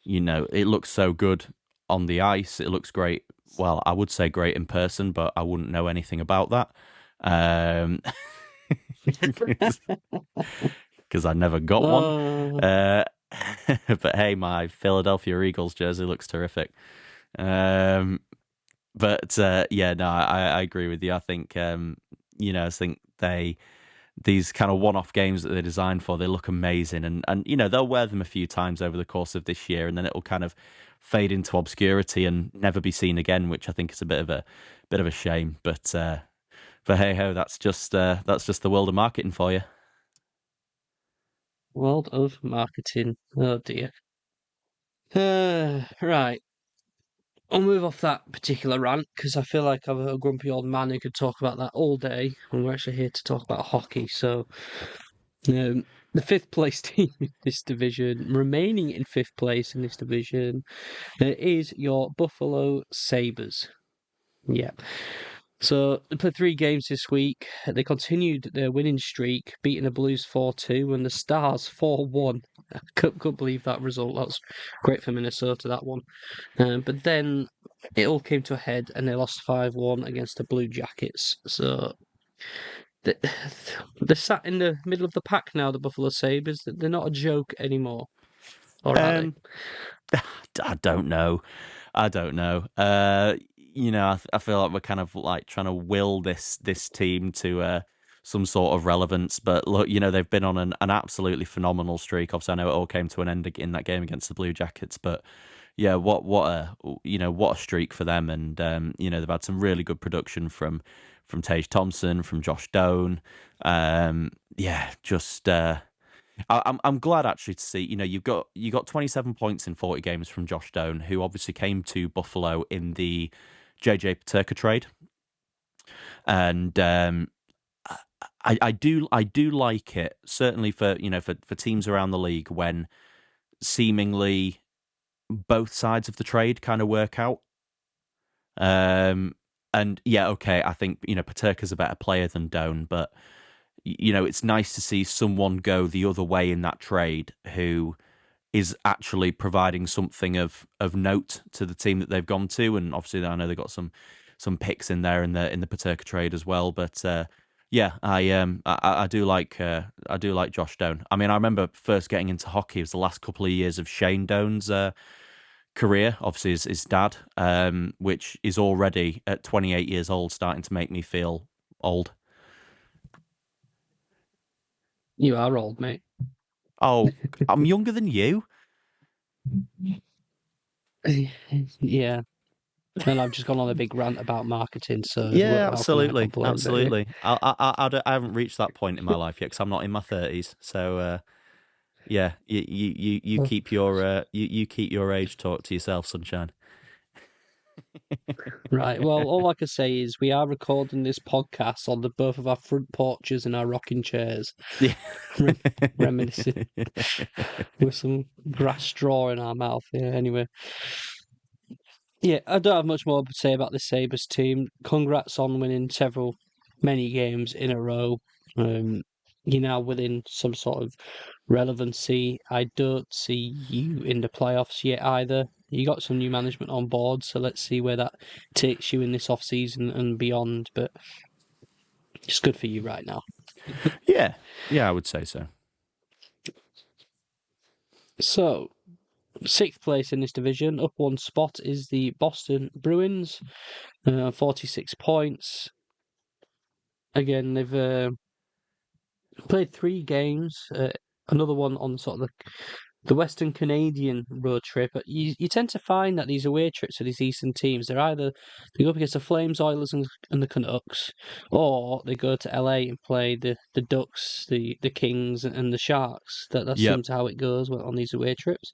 it looks so good on the ice. It looks great. Well, I would say great in person, but I wouldn't know anything about that. Um, because I never got one. oh, Uh, but hey, my Philadelphia Eagles jersey looks terrific. Um, but yeah, no, I agree with you. I think I think these kind of one-off games that they're designed for, they look amazing, and they'll wear them a few times over the course of this year, and then it'll kind of fade into obscurity and never be seen again, which I think is a bit of a shame. But hey ho, that's just the world of marketing for you. world of marketing. Oh dear. Right. I'll move off that particular rant because I feel like I'm a grumpy old man who could talk about that all day, and we're actually here to talk about hockey. So, the fifth place team in this division, remaining in fifth place in this division, is your Buffalo Sabres. Yeah. So they played 3 games this week. They continued their winning streak, beating the Blues 4-2 and the Stars 4-1. I couldn't believe that result. That was great for Minnesota, that one. But then it all came to a head and they lost 5-1 against the Blue Jackets. So they- they're sat in the middle of the pack now, the Buffalo Sabres. They're not a joke anymore. Or are they? Um, I don't know. I don't know. I feel like we're kind of like trying to will this team to some sort of relevance. But look, they've been on an absolutely phenomenal streak. Obviously, I know it all came to an end in that game against the Blue Jackets, but yeah, what a streak for them. And they've had some really good production from Tage Thompson, from Josh Doan. Yeah, just. I'm glad actually to see you got 27 points in 40 games from Josh Doan, who obviously came to Buffalo in the JJ Peterka trade, and I do like it, certainly for for teams around the league, when seemingly both sides of the trade kind of work out. And yeah, okay, I think Peterka's a better player than Doan, but it's nice to see someone go the other way in that trade who is actually providing something of note to the team that they've gone to. And obviously, I know they've got some picks in there in the Paterka trade as well. But Yeah, I do like Josh Doan. I mean, I remember first getting into hockey was the last couple of years of Shane Doan's career. Obviously, his dad, which is already at 28 years old, starting to make me feel old. You are old, mate. Oh, I'm younger than you. Yeah. And I've just gone on a big rant about marketing, so Yeah, how can I absolutely, complain? But yeah. absolutely. I haven't reached that point in my life yet because I'm not in my 30s. So yeah, you keep your you keep your age talk to yourself, sunshine. Right. Well, all I can say is we are recording this podcast on the both of our front porches in our rocking chairs, Yeah. reminiscing with some grass straw in our mouth. Yeah. Anyway, yeah, I don't have much more to say about the Sabres team. Congrats on winning many games in a row. You're now within some sort of relevancy. I don't see you in the playoffs yet either. You got some new management on board, so let's see where that takes you in this off season and beyond. But it's good for you right now. Yeah, yeah, I would say so. So, sixth place in this division, up one spot, is the Boston Bruins, 46 points. Again, they've played three games. Another one on sort of the Western Canadian road trip. But you tend to find that these away trips for these Eastern teams, they go up against the Flames, Oilers, and the Canucks, or they go to LA and play the Ducks, the Kings, and the Sharks. That Yep. seems how it goes on these away trips.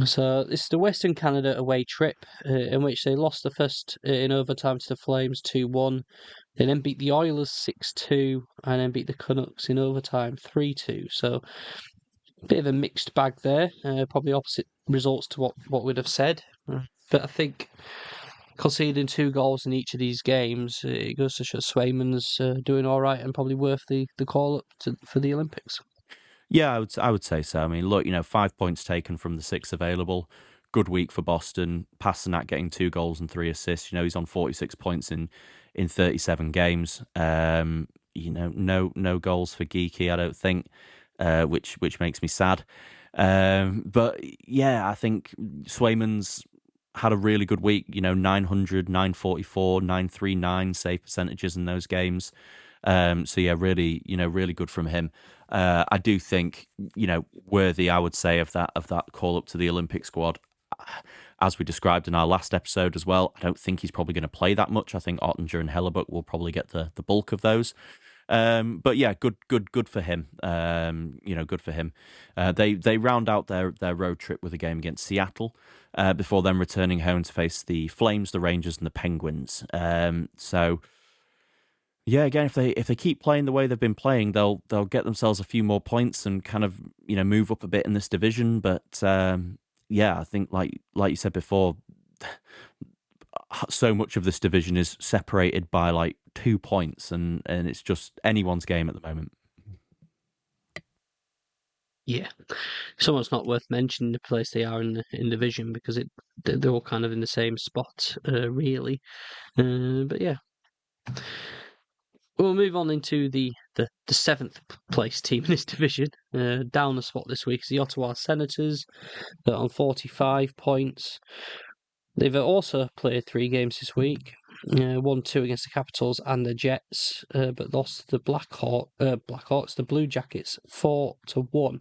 So this is the Western Canada away trip, in which they lost the first in overtime to the Flames 2-1. They then beat the Oilers 6-2, and then beat the Canucks in overtime 3-2. So a bit of a mixed bag there. Probably opposite results to what we'd have said. But I think conceding 2 goals in each of these games, it goes to show Swayman's doing all right and probably worth the call up for the Olympics. Yeah, I would say so. I mean, look, 5 points taken from the six available. Good week for Boston. Pasternak getting 2 goals and 3 assists. He's on 46 points in 37 games. No goals for Geeky, I don't think, which makes me sad. But yeah, I think Swayman's had a really good week. 900, 944, 939 save percentages in those games. So yeah, really, really good from him. I do think, worthy, I would say, of that call up to the Olympic squad. As we described in our last episode as well, I don't think he's probably going to play that much. I think Ottinger and Hellebuck will probably get the bulk of those. But yeah, good for him. Good for him. They round out their road trip with a game against Seattle, before then returning home to face the Flames, the Rangers, and the Penguins. So yeah, again, if they keep playing the way they've been playing, they'll get themselves a few more points and kind of move up a bit in this division. But yeah, I think like you said before, so much of this division is separated by like 2 points, and it's just anyone's game at the moment. Yeah, someone's not worth mentioning the place they are in the division because they're all kind of in the same spot, really. But yeah, we'll move on into the seventh place team in this division. Down a spot this week is the Ottawa Senators on 45 points. They've also played 3 games this week. 1-2 against the Capitals and the Jets, but lost the Blackhawks, the Blue Jackets, 4-1.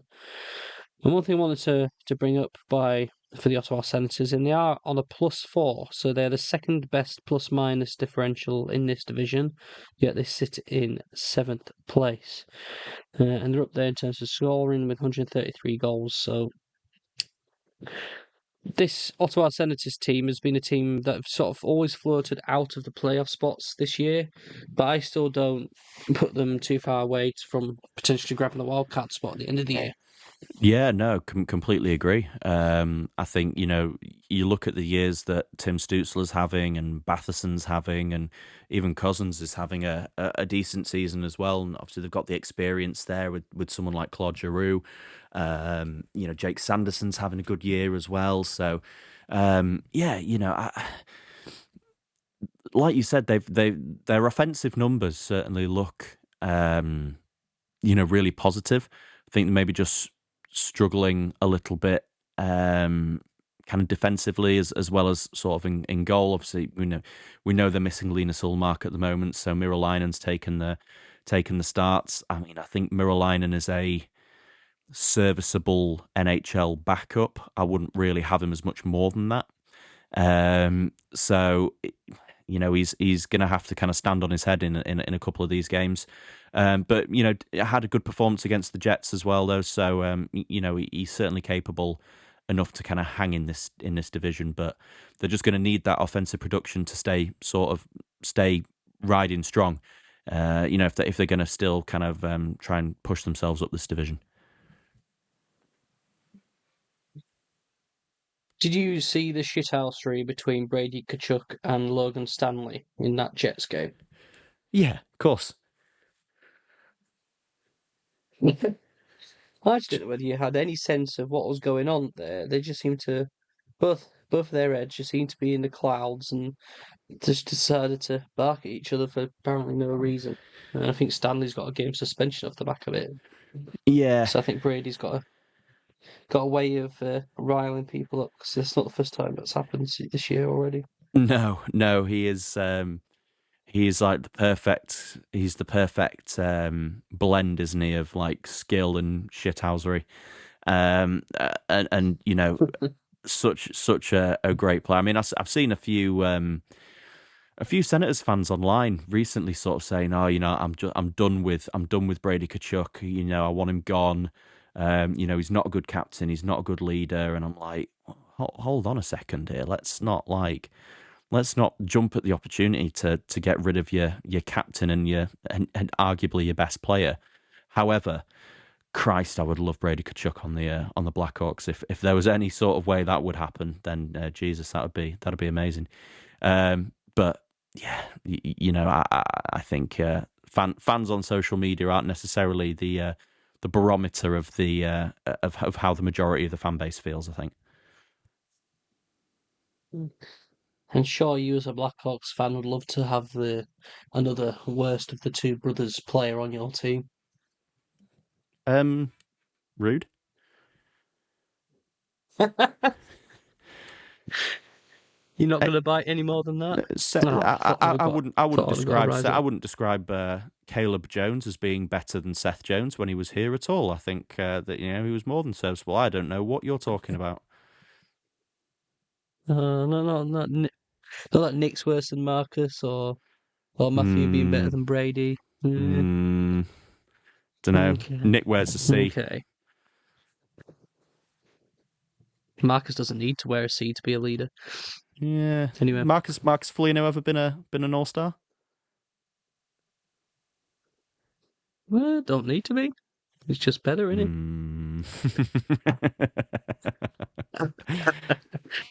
And one thing I wanted to bring up for the Ottawa Senators, and they are on a +4, so they're the second best plus-minus differential in this division, yet they sit in 7th place. And they're up there in terms of scoring with 133 goals, so this Ottawa Senators team has been a team that have sort of always floated out of the playoff spots this year, but I still don't put them too far away from potentially grabbing the wildcard spot at the end of the year. Yeah, no, completely agree. I think, you look at the years that Tim Stützler's having and Batherson's having, and even Cousins is having a decent season as well. And obviously they've got the experience there with someone like Claude Giroux. Jake Sanderson's having a good year as well. So, yeah, like you said, their offensive numbers certainly look really positive. I think they maybe just struggling a little bit, kind of defensively as well as sort of in goal. Obviously, we know they're missing Linus Ullmark at the moment, so Miralainen's taken the starts. I mean, I think Miralainen is a serviceable NHL backup. I wouldn't really have him as much more than that. So he's going to have to kind of stand on his head in a couple of these games. But had a good performance against the Jets as well, though. So he's certainly capable enough to kind of hang in this division. But they're just going to need that offensive production to stay riding strong. If they're going to still kind of try and push themselves up this division. Did you see the shithousery between Brady Tkachuk and Logan Stanley in that Jets game? Yeah, of course. I just didn't know whether you had any sense of what was going on there. They just seemed to, both their heads just seemed to be in the clouds and just decided to bark at each other for apparently no reason. And I think Stanley's got a game suspension off the back of it. Yeah. So I think Brady's got a way of riling people up, because it's not the first time that's happened this year already. No, he is. He's like the perfect. He's the perfect blend, isn't he, of like skill and shithousery, and such a great player. I mean, I've seen a few Senators fans online recently sort of saying, "Oh, I'm done with Brady Tkachuk. I want him gone. He's not a good captain. He's not a good leader." And I'm like, hold on a second here. Let's not jump at the opportunity to get rid of your captain and arguably your best player. However, Christ, I would love Brady Tkachuk on the Blackhawks. If there was any sort of way that would happen, then Jesus, that'd be amazing. But yeah, I think fans on social media aren't necessarily the barometer of of how the majority of the fan base feels, I think. And sure, you as a Blackhawks fan would love to have another worst of the two brothers player on your team. Rude. You're not going to bite any more than that? I wouldn't describe Caleb Jones as being better than Seth Jones when he was here at all. I think that he was more than serviceable. I don't know what you're talking about. No, not that Nick's worse than Marcus or Matthew being better than Brady. Don't know. Okay. Nick wears a C. Okay. Marcus doesn't need to wear a C to be a leader. Yeah. Anyway, Marcus Foligno ever been an all-star? Well, don't need to be. He's just better, isn't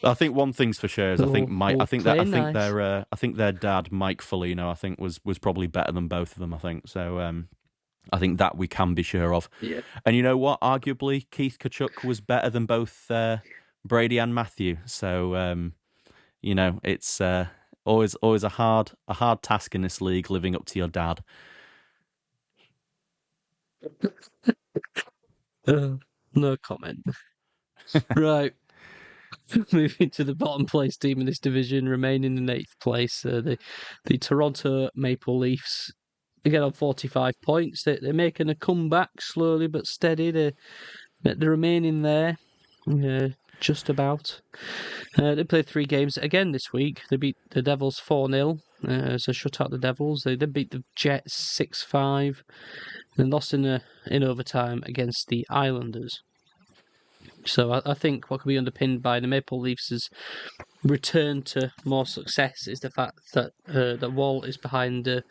I think one thing's for sure is I think their dad Mike Foligno was probably better than both of them. I think so. I think that we can be sure of. Yeah. And you know what? Arguably, Keith Tkachuk was better than both Brady and Matthew. So it's always a hard task in this league living up to your dad. No comment. Right. Moving to the bottom place team in this division, remaining in 8th place, the Toronto Maple Leafs. Again on 45 points. They're making a comeback slowly but steady. They're remaining there, just about. They played 3 games again this week. They beat the Devils 4-0, so shut out the Devils. They then beat the Jets 6-5, and lost in overtime against the Islanders. So I think what can be underpinned by the Maple Leafs' return to more success is the fact that that Walt is behind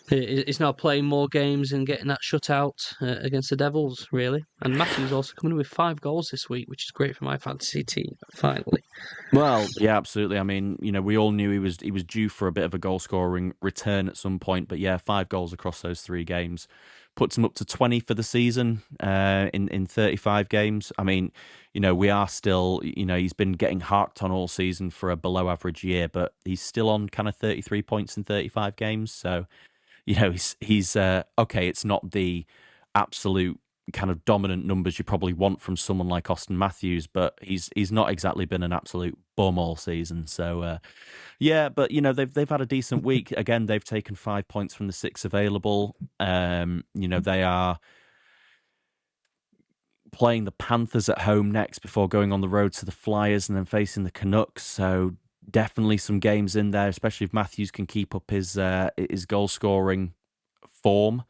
He's now playing more games and getting that shutout against the Devils, really. And Matthews also coming in with 5 goals this week, which is great for my fantasy team, finally. Well, yeah, absolutely. I mean, we all knew he was due for a bit of a goal scoring return at some point, but yeah, 5 goals across those 3 games puts him up to 20 for the season in 35 games. I mean, we are still, he's been getting harked on all season for a below average year, but he's still on kind of 33 points in 35 games. So, he's okay. It's not the absolute kind of dominant numbers you probably want from someone like Austin Matthews, but he's not exactly been an absolute bum all season. So yeah, but they've had a decent week. Again, they've taken 5 points from the 6 available. They are playing the Panthers at home next before going on the road to the Flyers and then facing the Canucks. So definitely some games in there, especially if Matthews can keep up his goal scoring form.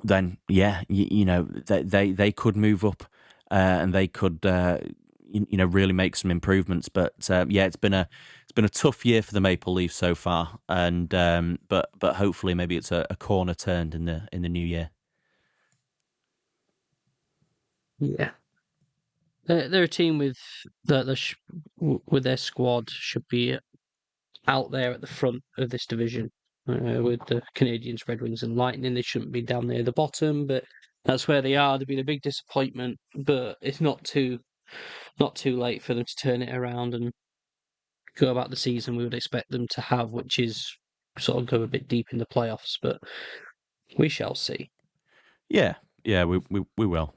Then yeah, they could move up and they could really make some improvements. But yeah, it's been a tough year for the Maple Leafs so far, and but hopefully maybe it's a corner turned in the new year. Yeah. They're a team with with their squad should be out there at the front of this division. With the Canadiens, Red Wings, and Lightning, they shouldn't be down near the bottom, but that's where they are. They've been a big disappointment, but it's not too late for them to turn it around and go about the season we would expect them to have, which is sort of go a bit deep in the playoffs. But we shall see. Yeah, we will.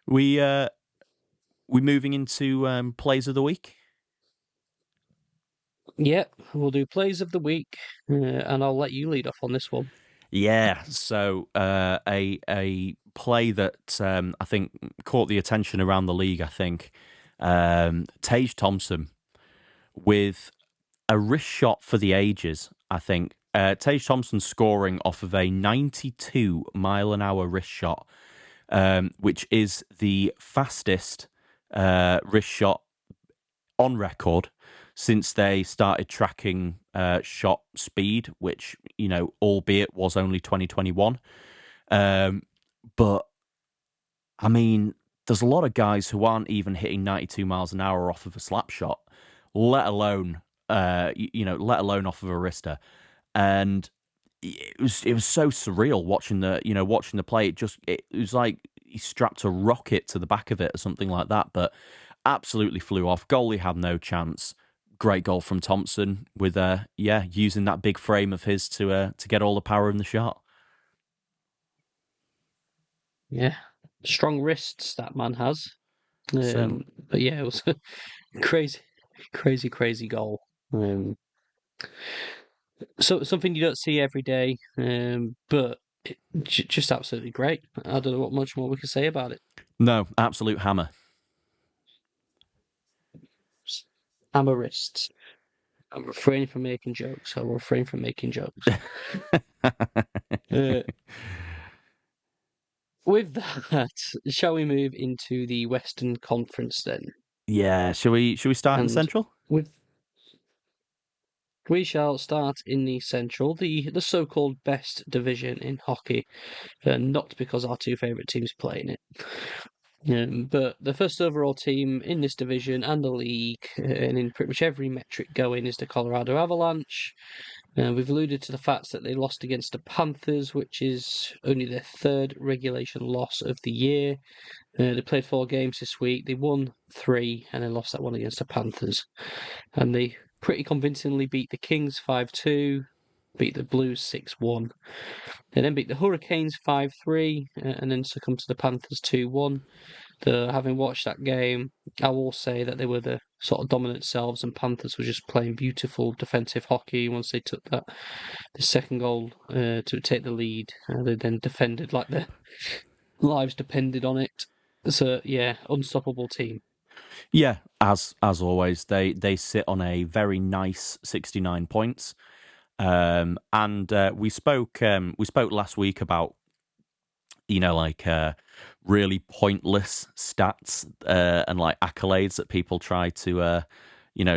We moving into plays of the week. Yep, we'll do plays of the week, and I'll let you lead off on this one. Yeah, so a play that I think caught the attention around the league. I think Tage Thompson with a wrist shot for the ages. I think Tage Thompson scoring off of a 92-mile-an-hour wrist shot, which is the fastest wrist shot on record since they started tracking shot speed, which, albeit was only 2021. But, I mean, there's a lot of guys who aren't even hitting 92 miles an hour off of a slap shot, let alone off of a wrister. And it was so surreal watching the play. It was like he strapped a rocket to the back of it or something like that, but absolutely flew off. Goalie had no chance. Great goal from Thompson with using that big frame of his to get all the power in the shot. Yeah, strong wrists that man has. So But yeah, it was a crazy goal. So something you don't see every day, but just absolutely great. I don't know what much more we can say about it. no, absolute hammer. Hammer wrists. I'm refraining from making jokes. I'll refrain from making jokes. With that, shall we move into the Western Conference then? Yeah, shall we start in the Central? We shall start in the Central, the so-called best division in hockey, not because our 2 favourite teams play in it. But the first overall team in this division and the league, and in pretty much every metric going, is the Colorado Avalanche. We've alluded to the fact that they lost against the Panthers, which is only their 3rd regulation loss of the year. They played 4 games this week. They won 3 and then lost that one against the Panthers. And they pretty convincingly beat the Kings 5-2, beat the Blues 6-1. They then beat the Hurricanes 5-3 and then succumbed to the Panthers 2-1. Having watched that game, I will say that they were the sort of dominant selves, and Panthers were just playing beautiful defensive hockey once they took the second goal to take the lead. They then defended like their lives depended on it. So yeah, unstoppable team. Yeah, as always, they sit on a very nice 69 points. And we spoke last week about really pointless stats and like accolades that people try to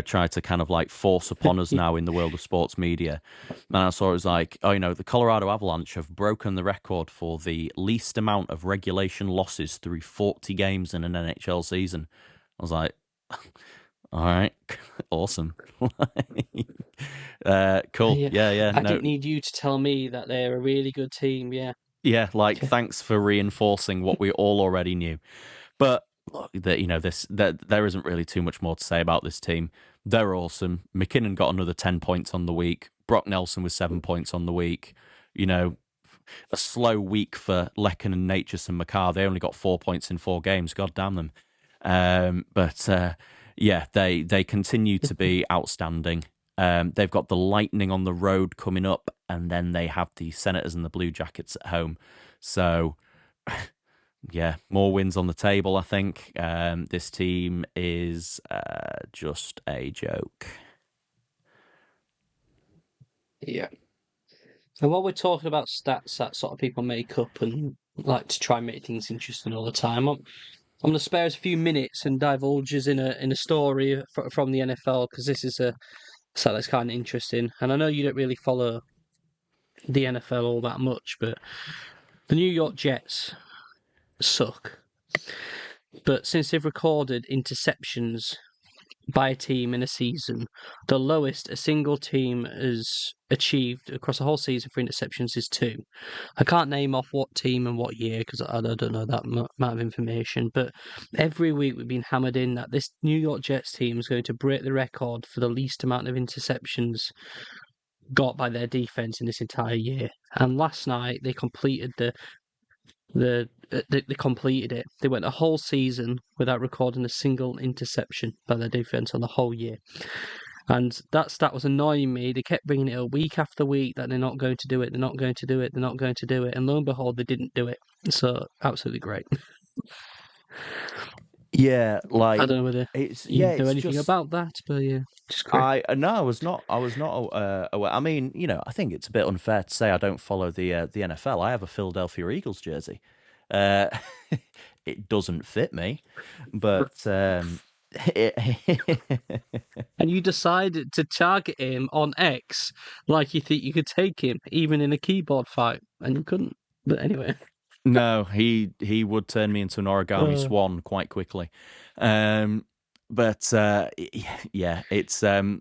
try to kind of like force upon us now in the world of sports media. And I saw it was like, the Colorado Avalanche have broken the record for the least amount of regulation losses through 40 games in an NHL season. I was like, all right, awesome. Cool. Yeah. I No, didn't need you to tell me that they're a really good team. Yeah. yeah, like thanks for reinforcing what we all already knew. But look, there isn't really too much more to say about this team. They're awesome. McKinnon got another 10 points on the week. Brock Nelson with 7 points on the week. A slow week for Lecken and Natchez and Makar. They only got 4 points in 4 games. God damn them. Yeah, they continue to be outstanding. They've got the Lightning on the road coming up, and then they have the Senators and the Blue Jackets at home. So, yeah, more wins on the table, I think. This team is just a joke. Yeah. And while we're talking about stats that sort of people make up and like to try and make things interesting all the time, I'm going to spare us a few minutes and divulge us in a story from the NFL, because this is a stat that's kind of interesting. And I know you don't really follow the NFL all that much, but the New York Jets suck. But since they've recorded interceptions by a team in a season, the lowest a single team has achieved across a whole season for interceptions is 2. I can't name off what team and what year because I don't know that amount of information, but every week we've been hammered in that this New York Jets team is going to break the record for the least amount of interceptions got by their defense in this entire year. And last night they completed they completed it. They went a whole season without recording a single interception by their defense on the whole year. And that stat was annoying me. They kept bringing it up week after week that they're not going to do it, they're not going to do it, they're not going to do it. And lo and behold, they didn't do it. So, absolutely great. Yeah, like I don't know whether you know anything about that, but yeah, just great. I was not aware. I mean, I think it's a bit unfair to say I don't follow the NFL. I have a Philadelphia Eagles jersey. Uh, it doesn't fit me, but And you decided to target him on X like you think you could take him, even in a keyboard fight, and you couldn't. But anyway. no, he would turn me into an origami swan quite quickly. But yeah, it's I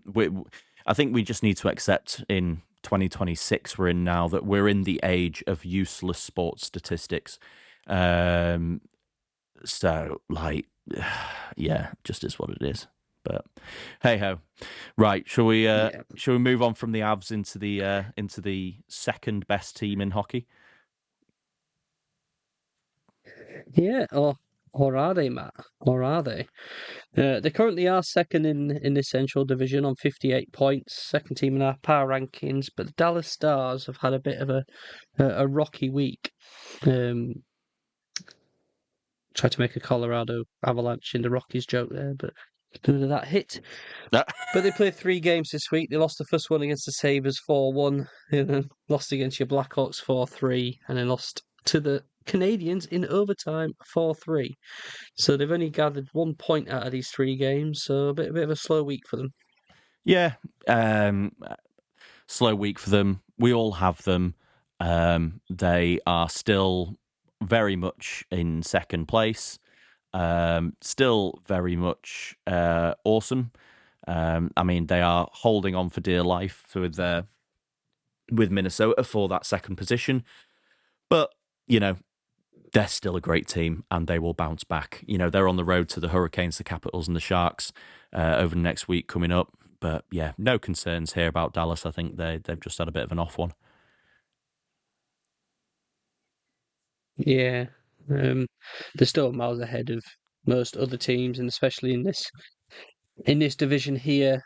think we just need to accept in 2026 we're in now that we're in the age of useless sports statistics. So like, yeah, just is what it is. But hey ho, right? Shall we move on from the Avs into the second best team in hockey? Yeah, or are they, Matt? Or are they? They currently are second in the Central Division on 58 points, second team in our power rankings. But the Dallas Stars have had a bit of a rocky week. Tried to make a Colorado Avalanche in the Rockies joke there, but none of that hit. But they played 3 games this week. They lost the first one against the Sabres 4-1, and then lost against your Blackhawks 4-3, and then lost to the Canadiens in overtime 4-3. So they've only gathered 1 point out of these 3 games, so a bit of a slow week for them. Yeah, slow week for them. We all have them. They are still very much in second place. Still very much awesome. I mean, they are holding on for dear life with Minnesota for that second position. But, they're still a great team and they will bounce back. They're on the road to the Hurricanes, the Capitals, and the Sharks over the next week coming up. But yeah, no concerns here about Dallas. I think they've just had a bit of an off one. Yeah, they're still miles ahead of most other teams, and especially in this division here,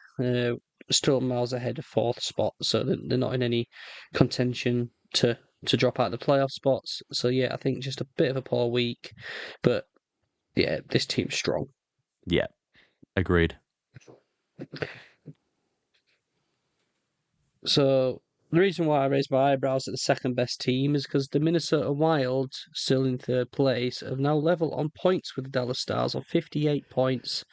still miles ahead of 4th spot. So they're not in any contention to drop out the playoff spots. So yeah, I think just a bit of a poor week, but yeah, this team's strong. Yeah, agreed. So the reason why I raised my eyebrows at the second best team is because the Minnesota Wild, still in 3rd place, have now level on points with the Dallas Stars on 58 points.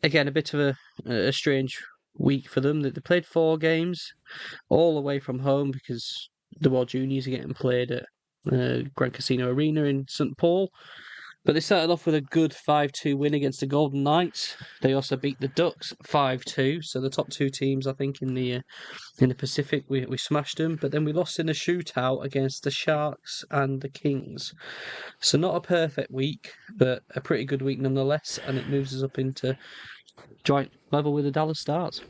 again, a bit of a strange week for them. They played 4 games, all away from home because the World Juniors are getting played at Grand Casino Arena in St Paul. But they started off with a good 5-2 win against the Golden Knights. They also beat the Ducks 5-2. So the top 2 teams, I think, in the Pacific, we smashed them. But then we lost in a shootout against the Sharks and the Kings. So not a perfect week, but a pretty good week nonetheless. And it moves us up into joint level with the Dallas Stars.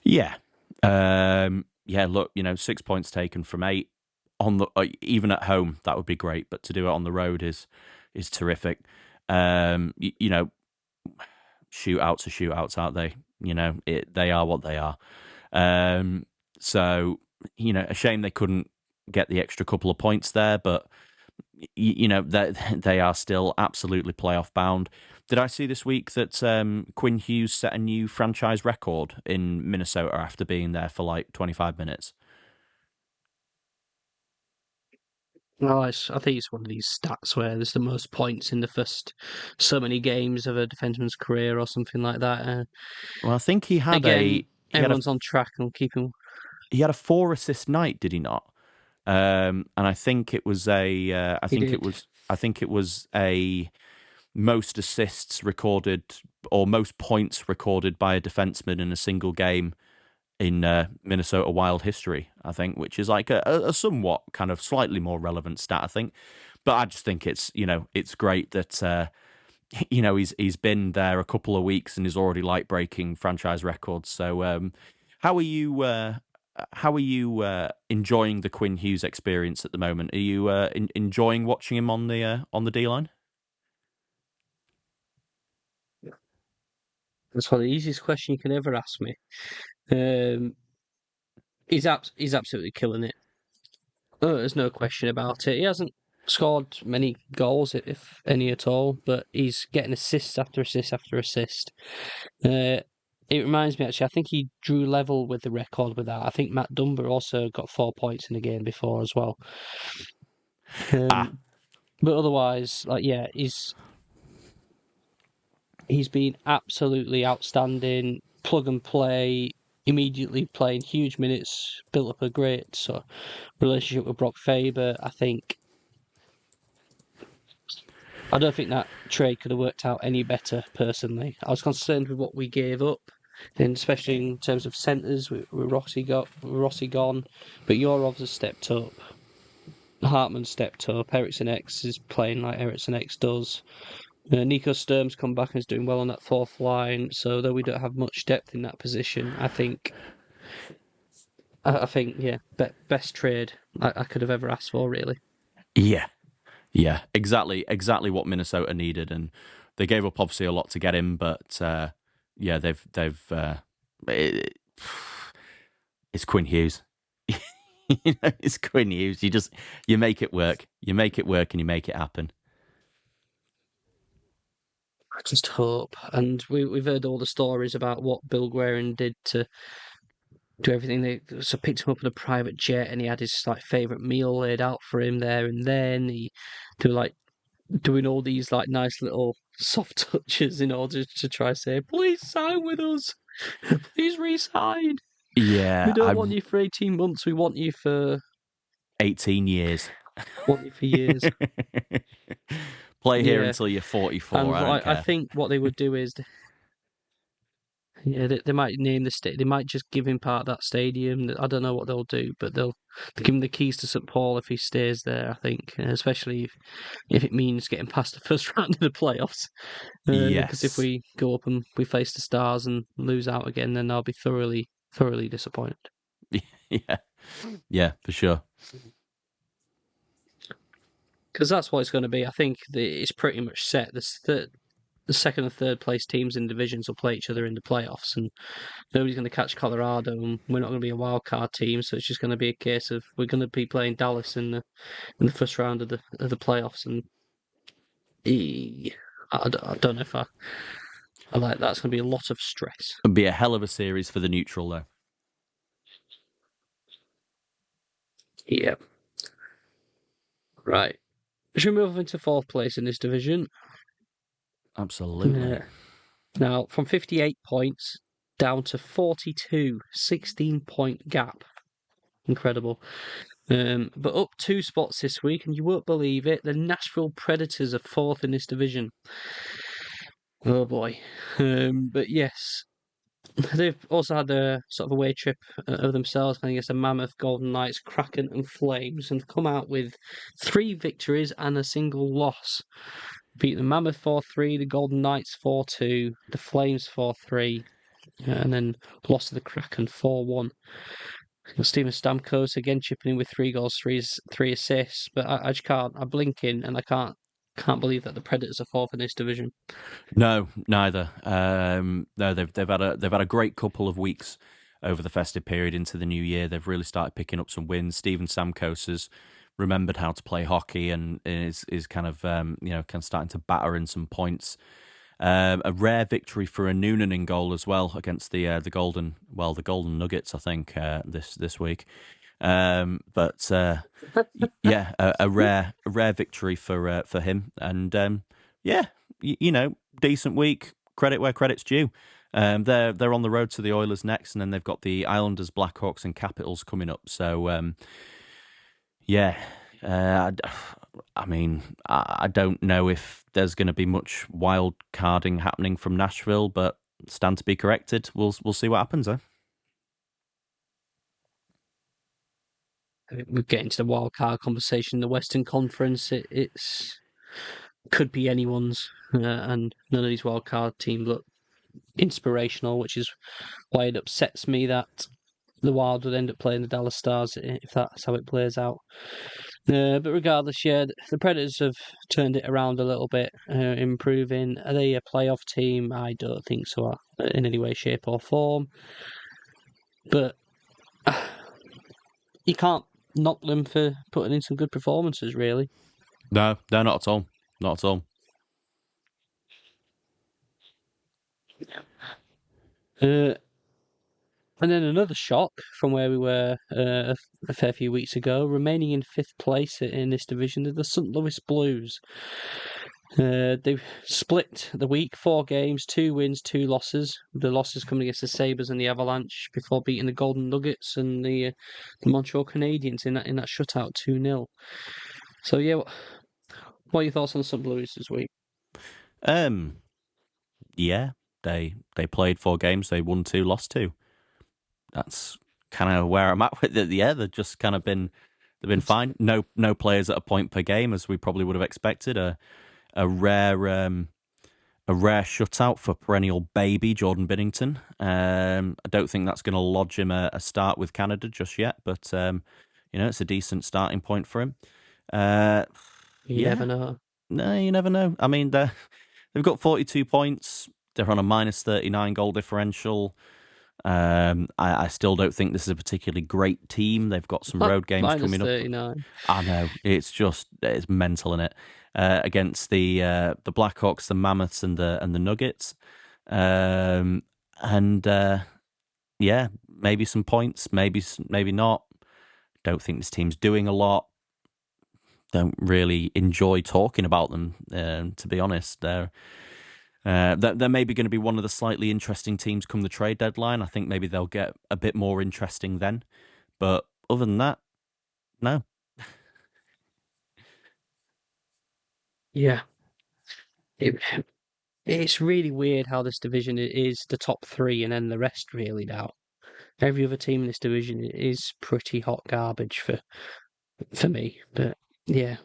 Yeah. Yeah, look, 6 points taken from 8 on the even at home, that would be great, but to do it on the road is terrific. Shootouts are shootouts, aren't they? They are what they are. So, a shame they couldn't get the extra couple of points there, but they are still absolutely playoff bound. Did I see this week that Quinn Hughes set a new franchise record in Minnesota after being there for like 25 minutes? Well, I think it's one of these stats where there's the most points in the first so many games of a defenseman's career or something like that. Well, I think he had Again, he had a everyone's on track and keeping. he had a 4-assist night, did he not? And I think it was He did. I think it was a most assists recorded or most points recorded by a defenseman in a single game in Minnesota Wild history, I think, which is like a somewhat kind of slightly more relevant stat, I think. But I just think it's it's great that he's been there a couple of weeks and is already like breaking franchise records. So how are you? How are you enjoying the Quinn Hughes experience at the moment? Are you enjoying watching him on the D line? That's one of the easiest questions you can ever ask me. Um, he's absolutely killing it. There's no question about it. He hasn't scored many goals, if any at all, but he's getting assist after assist after assist. It reminds me, actually, I think he drew level with the record with that. I think Matt Dumba also got 4 points in the game before as well. Ah, But otherwise, he's been absolutely outstanding, plug and play, immediately playing huge minutes, built up a great relationship with Brock Faber. I don't think that trade could have worked out any better, personally. I was concerned with what we gave up, and especially in terms of centres, with Rossi gone, but Yorov's has stepped up. Hartman stepped up. Eriksson X is playing like Eriksson X does. Nico Sturm's come back and is doing well on that fourth line. So though we don't have much depth in that position, I think, yeah, best trade I could have ever asked for, really. yeah, yeah, exactly what Minnesota needed, and they gave up obviously a lot to get him, but yeah, it's Quinn Hughes. It's Quinn Hughes. You make it work. You make it work, and you make it happen. I just hope. And we've heard all the stories about what Bill Guerin did to do everything. They picked him up in a private jet, and he had his favourite meal laid out for him there, and then they were doing all these nice little soft touches in order to try to say, "Please sign with us, please re-sign. We Yeah, don't want you for 18 months. We want you for 18 years. years." Play here Yeah, until you're 44. and I don't I care. think what they would do is, yeah, they might name the state. They might just give him part of that stadium. I don't know what they'll do, but they'll give him the keys to St Paul if he stays there. I think, especially if it means getting past the first round of the playoffs. Because if Yes. we go up and we face the Stars and lose out again, then I'll be thoroughly disappointed. Yeah. Yeah, for sure. Because that's what it's going to be. I think it's pretty much set. The second and third place teams in divisions will play each other in the playoffs, and nobody's going to catch Colorado, and we're not going to be a wild card team. So it's just going to be a case of we're going to be playing Dallas in the first round of the playoffs, and I don't know if I like that. It's going to be a lot of stress. It'd be a hell of a series for the neutral, though. Yeah. Right. Should we move into fourth place in this division? Absolutely. Now, from 58 points down to 42, 16-point gap. Incredible. But up 2 spots this week, and you won't believe it, the Nashville Predators are 4th in this division. Oh boy. But yes, they've also had a sort of away trip of themselves, I guess, the Mammoth, Golden Knights, Kraken, and Flames, and come out with 3 victories and a single loss. Beat the Mammoth 4-3, the Golden Knights 4-2, the Flames 4-3, and then lost to the Kraken 4-1. Steven Stamkos again chipping in with 3 goals, three assists, but I just can't. I blink in and I can't believe that the Predators are 4th in this division. No, neither. No, they've had a great couple of weeks over the festive period into the new year. They've really started picking up some wins. Steven Stamkos has remembered how to play hockey and is kind of kind of starting to batter in some points. A rare victory for a Noonan in goal as well against the Golden Nuggets, I think, this week. But yeah, a rare victory for him, and yeah, decent week. Credit where credit's due. They're on the road to the Oilers next, and then they've got the Islanders, Blackhawks, and Capitals coming up. So yeah, I mean, I don't know if there's going to be much wild carding happening from Nashville, but stand to be corrected. We'll see what happens, eh? We get into the wild card conversation in the Western Conference. It's could be anyone's, and none of these wild card teams look inspirational, which is why it upsets me that the Wild would end up playing the Dallas Stars if that's how it plays out. But regardless, yeah, the Predators have turned it around a little bit, improving. Are they a playoff team? I don't think so in any way, shape, or form. But you can't knock them for putting in some good performances, really. No, not at all. Not at all. And then another shock from where we were a fair few weeks ago, remaining in 5th place in this division, are the St. Louis Blues. They've split the week, 4 games, 2 wins, 2 losses. The losses coming against the Sabres and the Avalanche before beating the Golden Nuggets and the Montreal Canadiens in that shutout 2-0. So yeah, what are your thoughts on the St. Louis this week? Yeah, they played 4 games, they won 2, lost 2. That's kind of where I'm at with it. Yeah, they've just kind of they've been fine. No players at a point per game, as we probably would have expected. A rare shutout for perennial baby Jordan Binnington. I don't think that's going to lodge him a start with Canada just yet, but it's a decent starting point for him. You never know. No, you never know. I mean, they've got 42 points. They're on a minus 39 goal differential. I still don't think this is a particularly great team. They've got some road games coming 39. up. I know, it's mental in it. Against the Blackhawks, the Mammoths, and the Nuggets, yeah, maybe some points, maybe not. Don't think this team's doing a lot. Don't really enjoy talking about them, to be honest. They're maybe going to be one of the slightly interesting teams come the trade deadline. I think maybe they'll get a bit more interesting then. But other than that, no. Yeah. It's really weird how this division is the top 3 and then the rest really now. Every other team in this division is pretty hot garbage for me. But yeah.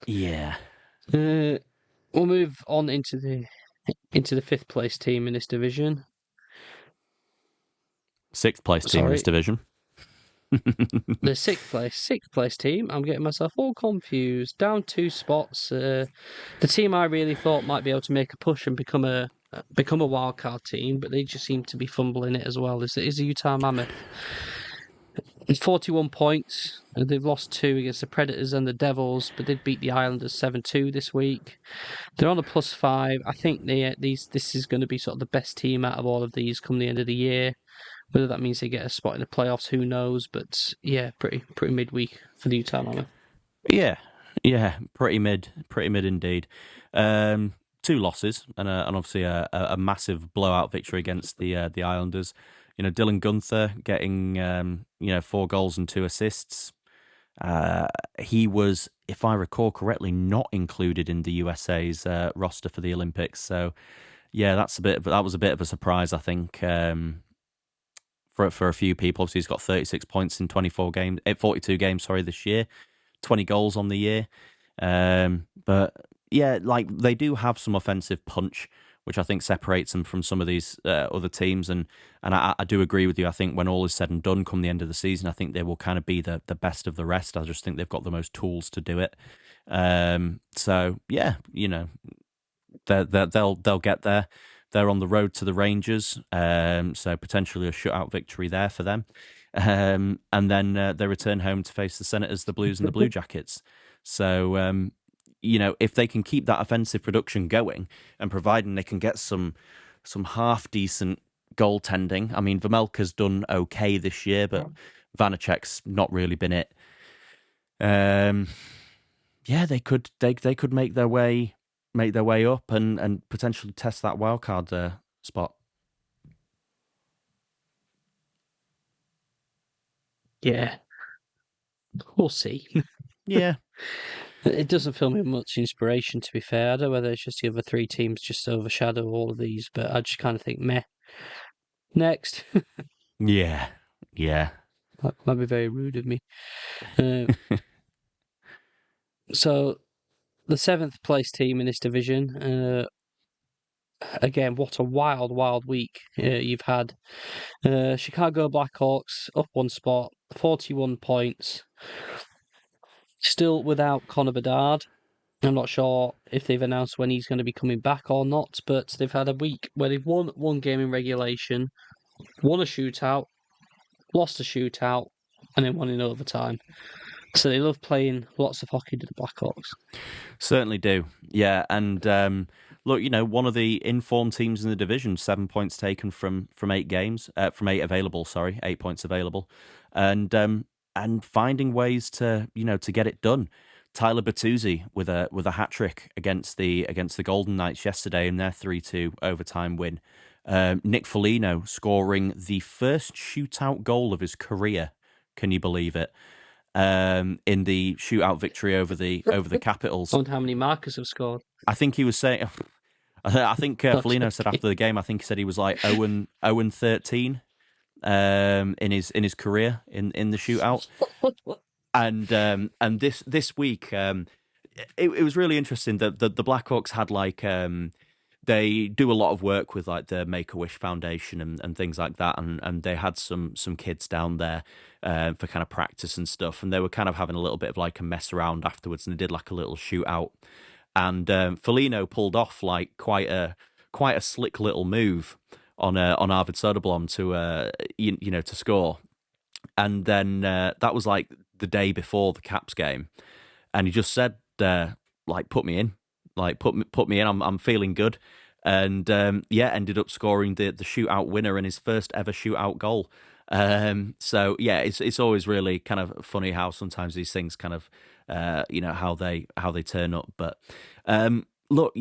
Yeah. We'll move on into the 5th place team in this division. 6th place team in this division. The 6th place team. I'm getting myself all confused. Down 2 spots. The team I really thought might be able to make a push and become a wildcard team, but they just seem to be fumbling it as well. Is the Utah Mammoth. It's 41 points. They've lost 2 against the Predators and the Devils, but they'd beat the Islanders 7-2 this week. They're on a +5. I think this is going to be sort of the best team out of all of these come the end of the year. Whether that means they get a spot in the playoffs, who knows? But yeah, pretty midweek for the Utah Mammoth. Yeah, pretty mid indeed. two losses and obviously a massive blowout victory against the Islanders. Dylan Guenther getting 4 goals and 2 assists. He was, if I recall correctly, not included in the USA's roster for the Olympics. So yeah, that was a bit of a surprise, I think, for a few people. Obviously, he's got 36 points in 42 games, this year, 20 goals on the year. But yeah, like they do have some offensive punch, which I think separates them from some of these other teams. And I do agree with you. I think when all is said and done, come the end of the season, I think they will kind of be the best of the rest. I just think they've got the most tools to do it. So yeah, they'll get there. They're on the road to the Rangers, so potentially a shutout victory there for them. And then they return home to face the Senators, the Blues, and the Blue Jackets. So, if they can keep that offensive production going, and providing they can get some half decent goaltending. I mean, Vemelka's done okay this year, but Vanacek's not really been it. Yeah, they could make their way up and potentially test that wildcard spot. Yeah, we'll see. Yeah. It doesn't fill me with much inspiration, to be fair. I don't know whether it's just the other 3 teams just overshadow all of these, but I just kind of think, meh. Next. Yeah. That might be very rude of me. So, the 7th place team in this division, again, what a wild week you've had. Chicago Blackhawks up 1 spot, 41 points. Still without Connor Bedard. I'm not sure if they've announced when he's going to be coming back or not, but they've had a week where they've won 1 game in regulation, won a shootout, lost a shootout, and then won in overtime. So they love playing lots of hockey to the Blackhawks. Certainly do. Yeah, and look, one of the informed teams in the division, 7 points taken from 8 games, from 8 available. 8 points available, and finding ways to get it done. Tyler Bertuzzi with a hat trick against the Golden Knights yesterday in their 3-2 overtime win. Nick Foligno scoring the first shootout goal of his career. Can you believe it? In the shootout victory over the Capitals. I wonder how many Marcus have scored. I think he was saying. I think Foligno said after the game. I think he said he was like 0-13 in his career in the shootout. And this week, it was really interesting that the Blackhawks had they do a lot of work with like the Make-A-Wish Foundation and things like that, and they had some kids down there for kind of practice and stuff, and they were kind of having a little bit of like a mess around afterwards, and they did like a little shootout, and Foligno pulled off like quite a slick little move on Arvid Soderblom to score, and then that was like the day before the Caps game, and he just said put me in. Put me in. I'm feeling good, and ended up scoring the shootout winner and his first ever shootout goal. So yeah, it's always really kind of funny how sometimes these things kind of how they turn up. But look,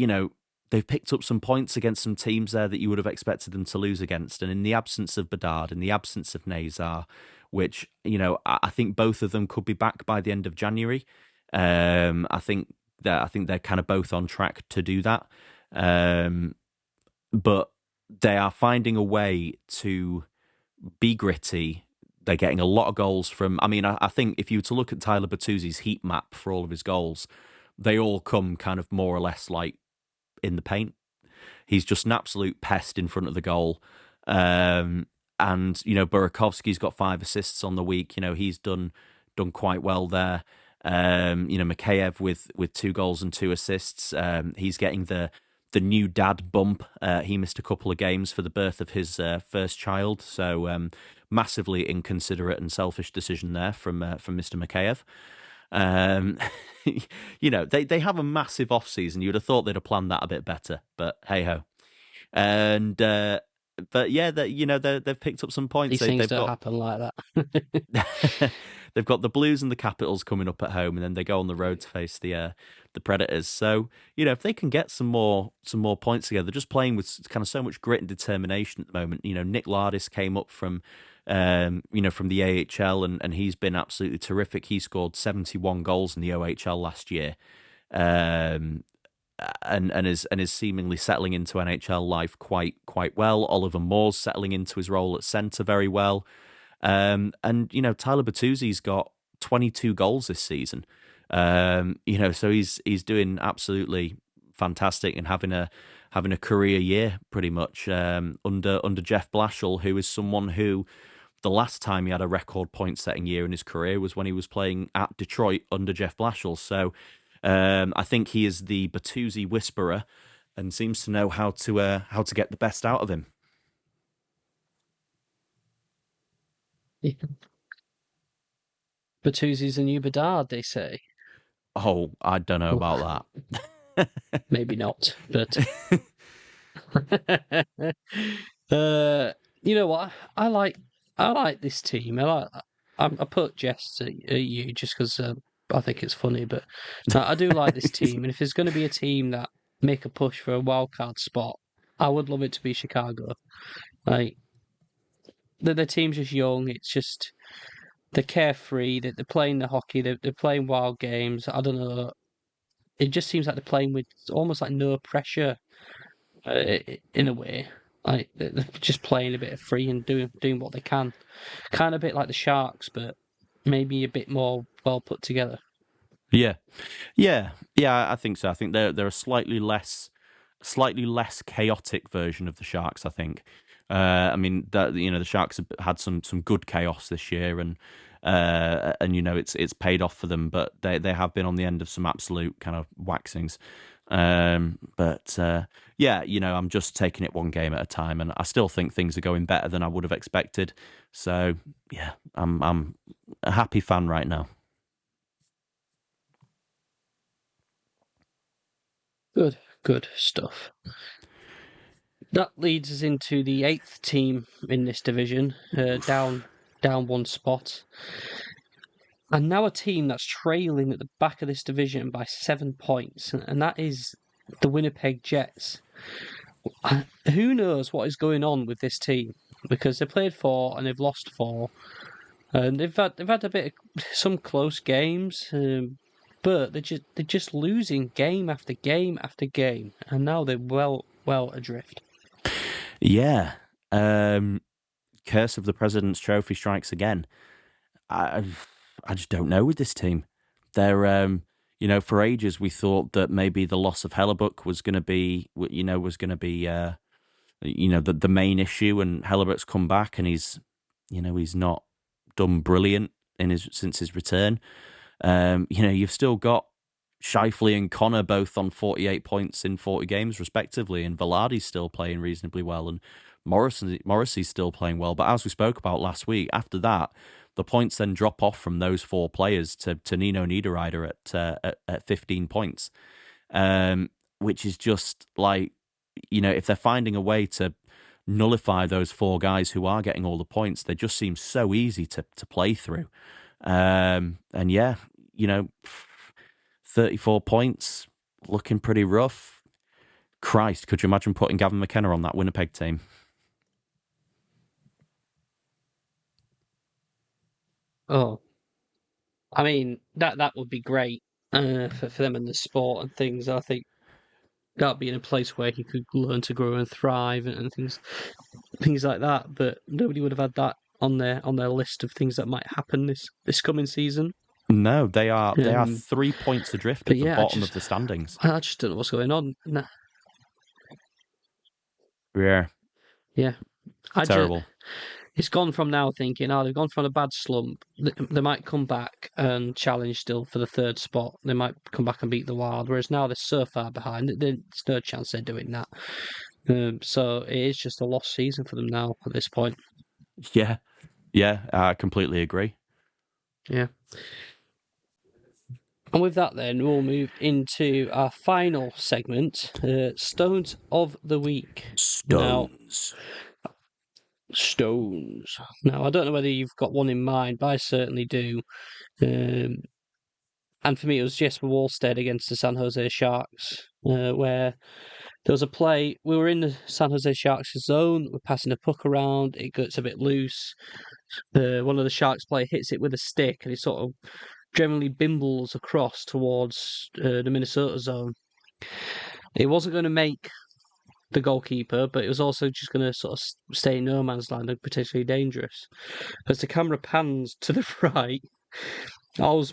they've picked up some points against some teams there that you would have expected them to lose against, and in the absence of Bedard, in the absence of Nazar, which I think both of them could be back by the end of January. I think they're kind of both on track to do that. But they are finding a way to be gritty. They're getting a lot of goals from... I mean, I think if you were to look at Tyler Bertuzzi's heat map for all of his goals, they all come kind of more or less like in the paint. He's just an absolute pest in front of the goal. And, Burakovsky's got 5 assists on the week. He's done quite well there. Mikheyev with 2 goals and 2 assists. He's getting the new dad bump. He missed a couple of games for the birth of his first child, so massively inconsiderate and selfish decision there from Mr. Mikheyev. They have a massive off season. You'd have thought they'd have planned that a bit better, but hey ho. And but yeah, they've picked up some points. These things don't happen like that. They've got the Blues and the Capitals coming up at home, and then they go on the road to face the the Predators. So, if they can get some more points together, just playing with kind of so much grit and determination at the moment. Nick Lardis came up from from the AHL, and he's been absolutely terrific. He scored 71 goals in the OHL last year. Um, and is seemingly settling into NHL life quite well. Oliver Moore's settling into his role at centre very well. And Tyler Bertuzzi's got 22 goals this season. So he's doing absolutely fantastic and having a career year pretty much under Jeff Blashill, who is someone who the last time he had a record point setting year in his career was when he was playing at Detroit under Jeff Blashill. So I think he is the Bertuzzi whisperer and seems to know how to get the best out of him. Yeah. Bertuzzi's a new Bedard, they say. Oh, I don't know about that. Maybe not, but you know what? I like this team. I put Jess at you just because I think it's funny, but I do like this team. And if there's going to be a team that make a push for a wild card spot, I would love it to be Chicago. Like the team's just young. It's just they're carefree. They're playing the hockey. They're playing wild games. I don't know. It just seems like they're playing with almost like no pressure, in a way. Like they're just playing a bit of free and doing what they can. Kind of a bit like the Sharks, but maybe a bit more well put together. Yeah. I think so. I think they're a slightly less chaotic version of the Sharks. I think. I mean that the Sharks have had some good chaos this year, and it's paid off for them. But they have been on the end of some absolute kind of waxings. I'm just taking it one game at a time, and I still think things are going better than I would have expected. So yeah, I'm a happy fan right now. Good stuff. That leads us into the 8th team in this division, down one spot. And now a team that's trailing at the back of this division by 7 points, and that is the Winnipeg Jets. Who knows what is going on with this team? Because they played 4 and they've lost 4, and they've had a bit of some close games, but they're just losing game after game after game, and now they're well adrift. Yeah, curse of the President's Trophy strikes again. I just don't know with this team. They're for ages we thought that maybe the loss of Hellebuck was going to be the main issue, and Hellebuck's come back and he's not done brilliant since his return. You've still got Scheifele and Connor both on 48 points in 40 games respectively, and Velarde's still playing reasonably well, and Morrissey's still playing well. But as we spoke about last week, after that, the points then drop off from those 4 players to Nino Niederreiter at 15 points, which is just like, if they're finding a way to nullify those 4 guys who are getting all the points, they just seem so easy to play through. And yeah, 34 points, looking pretty rough. Christ, could you imagine putting Gavin McKenna on that Winnipeg team? Oh, I mean that would be great for them in the sport and things. I think that'd be in a place where he could learn to grow and thrive and things like that. But nobody would have had that on their list of things that might happen this coming season. No, they are 3 points adrift at the bottom of the standings. I just don't know what's going on. Nah. Yeah. Terrible. It's gone from now thinking, they've gone from a bad slump. They might come back and challenge still for the 3rd spot. They might come back and beat the Wild, whereas now they're so far behind, there's no chance they're doing that. So it is just a lost season for them now at this point. Yeah, I completely agree. Yeah. And with that then, we'll move into our final segment, Stones of the Week. Stones. Now, I don't know whether you've got one in mind, but I certainly do. And for me, it was Jesper Wallstedt against the San Jose Sharks, where there was a play. We were in the San Jose Sharks zone. We're passing the puck around. It gets a bit loose. One of the Sharks player hits it with a stick, and it sort of generally bimbles across towards the Minnesota zone. It wasn't going to make the goalkeeper, but it was also just going to sort of stay in no man's land and potentially dangerous. As the camera pans to the right, I was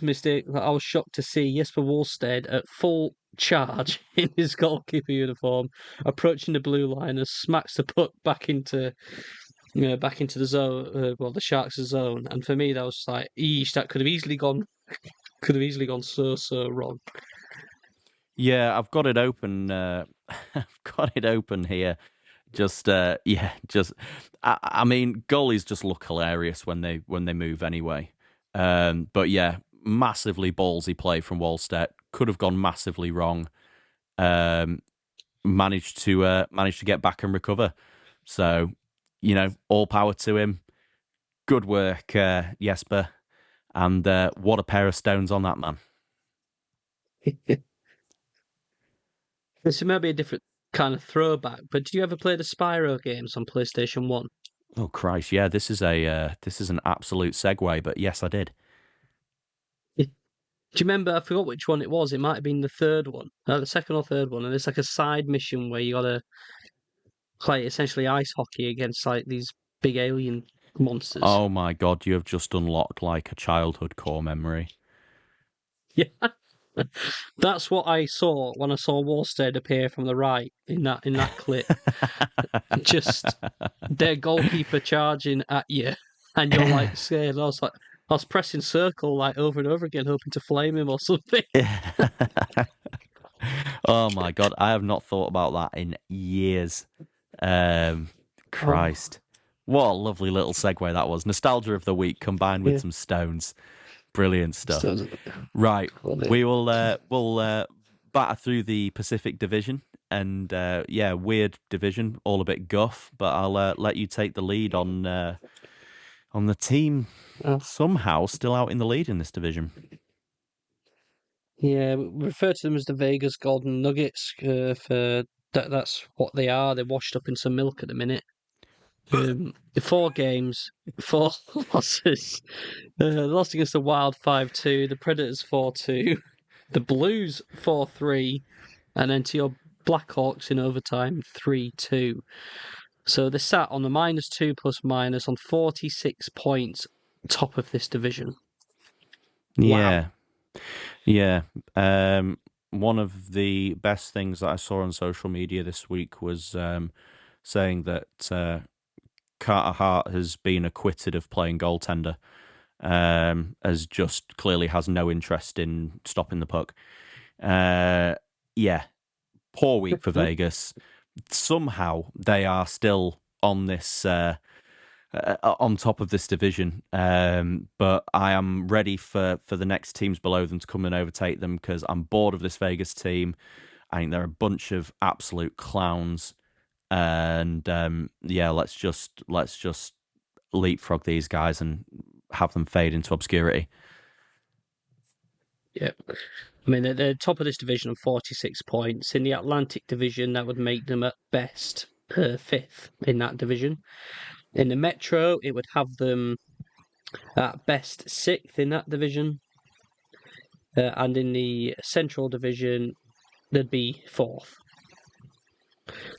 shocked to see Jesper Wallstedt at full charge in his goalkeeper uniform, approaching the blue line and smacks the puck back into the zone. The Sharks' zone. And for me, that was like, eesh, that could have easily gone so wrong. Yeah, I've got it open. I've got it open here. I mean, goalies just look hilarious when they move anyway. But yeah, massively ballsy play from Wallstedt. Could have gone massively wrong. Managed to get back and recover. So, all power to him. Good work, Jesper. And what a pair of stones on that man. This may be a different kind of throwback, but did you ever play the Spyro games on PlayStation 1? Oh Christ, yeah, this is an absolute segue, but yes, I did. Do you remember? I forgot which one it was. It might have been the third one, the second or third one, and it's like a side mission where you gotta play essentially ice hockey against like these big alien monsters. Oh my God, you have just unlocked like a childhood core memory. Yeah. That's what I saw when I saw Wallstedt appear from the right in that clip. Just their goalkeeper charging at you, and you're like scared. I was pressing circle like over and over again, hoping to flame him or something. Oh my God, I have not thought about that in years. Christ. What a lovely little segue that was. Nostalgia of the week combined with some stones. Brilliant stuff. Right, we'll batter through the Pacific Division, and weird division, all a bit guff. But I'll let you take the lead on the team somehow still out in the lead in this division. Yeah, we refer to them as the Vegas Golden Nuggets. That's what they are. They're washed up in some milk at the minute. 4 games, 4 losses. Lost against the Wild 5-2, the Predators 4-2, the Blues 4-3, and then to your Blackhawks in overtime 3-2. So they sat on the -2 plus- on 46 points, top of this division. Yeah. Wow. Yeah. One of the best things that I saw on social media this week was saying that Carter Hart has been acquitted of playing goaltender, as just clearly has no interest in stopping the puck. Poor week for Vegas. Somehow they are still on this on top of this division, but I am ready for the next teams below them to come and overtake them because I'm bored of this Vegas team. I think they're a bunch of absolute clowns. And let's just leapfrog these guys and have them fade into obscurity. Yeah, I mean they're top of this division on 46 points. In the Atlantic Division, that would make them at best 5th in that division. In the Metro, it would have them at best 6th in that division, and in the Central Division, they'd be 4th.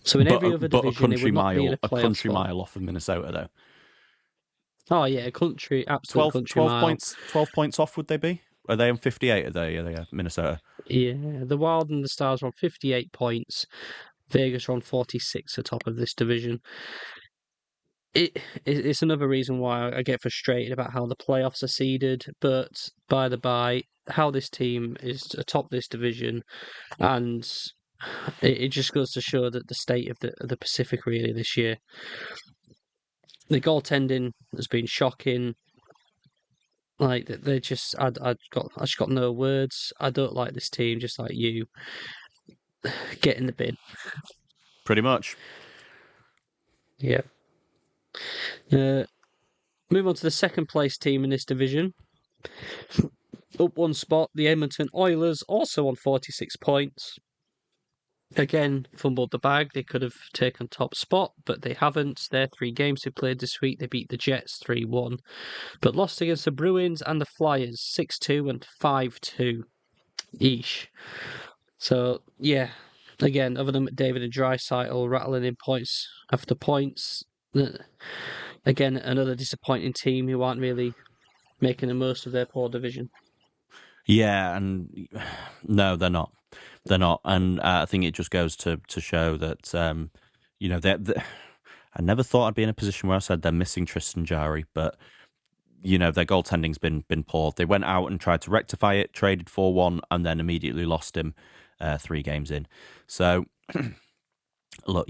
So in every other division, it would not be in a country mile off of Minnesota, though. Oh yeah, absolute country mile. 12 points off would they be? Are they on 58? Are they Minnesota? Yeah, the Wild and the Stars are on 58 points. Vegas are on 46 atop of this division. It's another reason why I get frustrated about how the playoffs are seeded, but by the by, how this team is atop this division, and it just goes to show that the state of the Pacific really this year. The goaltending has been shocking. Like they just, I just got no words. I don't like this team, just like you. Get in the bin. Pretty much. Yeah. Move on to the second place team in this division. Up one spot, the Edmonton Oilers, also on 46 points. Again, fumbled the bag. They could have taken top spot, but they haven't. Their 3 games they played this week, they beat the Jets 3-1, but lost against the Bruins and the Flyers 6-2 and 5-2 each. So, yeah, again, other than McDavid and Draisaitl rattling in points after points, again, another disappointing team who aren't really making the most of their poor division. Yeah, and no, they're not. They're not, and I think it just goes to show that I never thought I'd be in a position where I said they're missing Tristan Jarry, but their goaltending's been poor. They went out and tried to rectify it, traded 4-1, and then immediately lost him 3 games in. So look,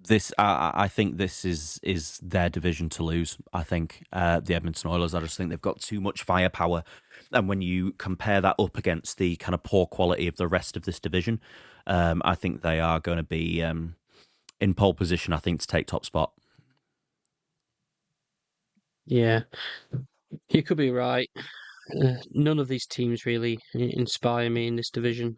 this I think this is their division to lose. I think the Edmonton Oilers. I just think they've got too much firepower, and when you compare that up against the kind of poor quality of the rest of this division, I think they are going to be in pole position. I think to take top spot. Yeah, you could be right. None of these teams really inspire me in this division.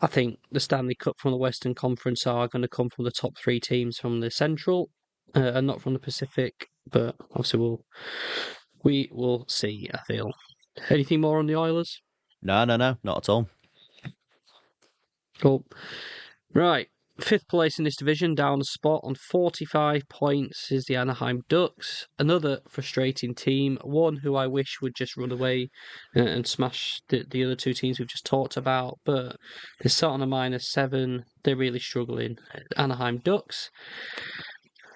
I think the Stanley Cup from the Western Conference are going to come from the top 3 teams from the Central, and not from the Pacific. But obviously, we will see. I feel. Anything more on the Oilers? No, not at all. Cool. Right. 5th place in this division, down a spot on 45 points, is the Anaheim Ducks. Another frustrating team, one who I wish would just run away and smash the other 2 teams we've just talked about, but they're sat on a -7. They're really struggling. Anaheim Ducks,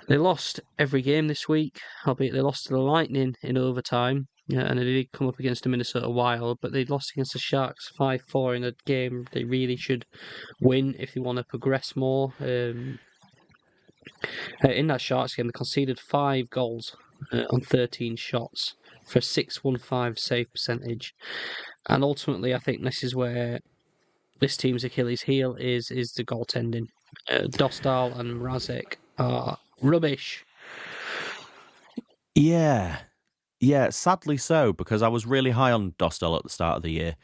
they lost every game this week, albeit they lost to the Lightning in overtime. Yeah, and they did come up against the Minnesota Wild, but they lost against the Sharks 5-4 in a game they really should win if they want to progress more. In that Sharks game, they conceded 5 goals on 13 shots for a 615 save percentage. And ultimately, I think this is where this team's Achilles heel is the goaltending. Dostal and Mrazek are rubbish. Yeah, sadly so, because I was really high on Dostal at the start of the year.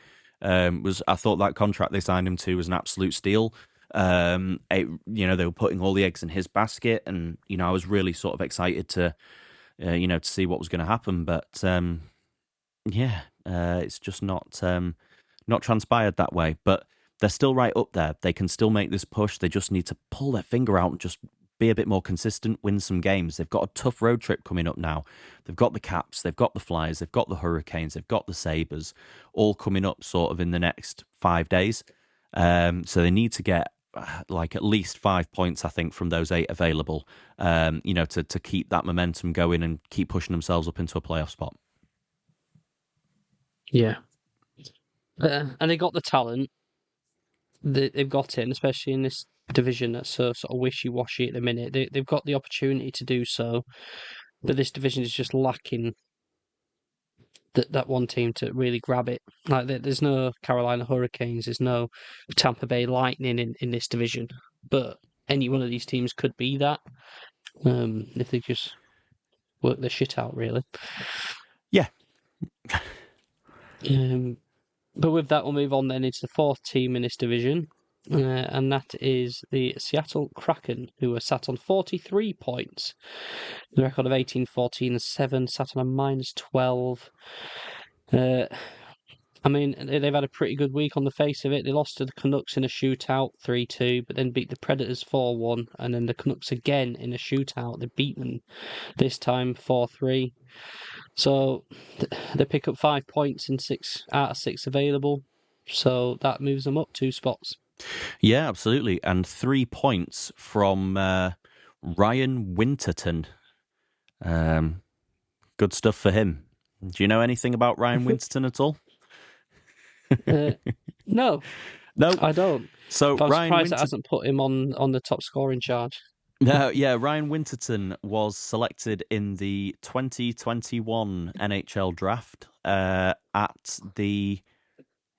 I thought that contract they signed him to was an absolute steal. They were putting all the eggs in his basket, and I was really sort of excited to see what was going to happen. But it's just not transpired that way. But they're still right up there. They can still make this push. They just need to pull their finger out and just be a bit more consistent, win some games. They've got a tough road trip coming up now. They've got the Caps, they've got the Flyers, they've got the Hurricanes, they've got the Sabres, all coming up sort of in the next 5 days. So they need to get like at least 5 points, I think, from those 8 available, to keep that momentum going and keep pushing themselves up into a playoff spot. Yeah. And they got the talent. They've got it, and especially in this division that's so sort of wishy-washy at the minute. They've got the opportunity to do so, but this division is just lacking that one team to really grab it. Like there's no Carolina Hurricanes, there's no Tampa Bay Lightning in this division, but any one of these teams could be that if they just work their shit out, really. Yeah. But with that, we'll move on then into the 4th team in this division, and that is the Seattle Kraken, who are sat on 43 points. The record of 18-14-7, sat on a -12. I mean, they've had a pretty good week on the face of it. They lost to the Canucks in a shootout 3-2, but then beat the Predators 4-1, and then the Canucks again in a shootout. They beat them this time 4-3. So they pick up 5 points in 6 out of 6 available. So that moves them up 2 spots. Yeah, absolutely. And 3 points from Ryan Winterton. Good stuff for him. Do you know anything about Ryan Winterton at all? No, I don't. So I'm surprised it hasn't put him on the top scoring charge. No, yeah, Ryan Winterton was selected in the 2021 NHL draft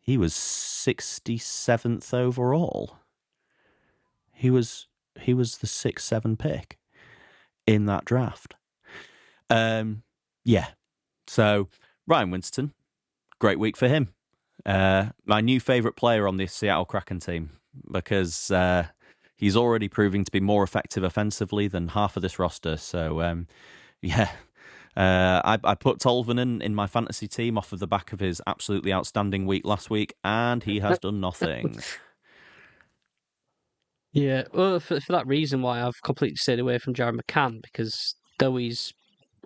he was 67th overall. He was the 6-7 pick in that draft. Yeah. So Ryan Winston, great week for him. My new favourite player on this Seattle Kraken team because he's already proving to be more effective offensively than half of this roster. So, yeah. I put Tolvanen in my fantasy team off of the back of his absolutely outstanding week last week, and he has done nothing. Yeah, well, for that reason why I've completely stayed away from Jared McCann, because though he's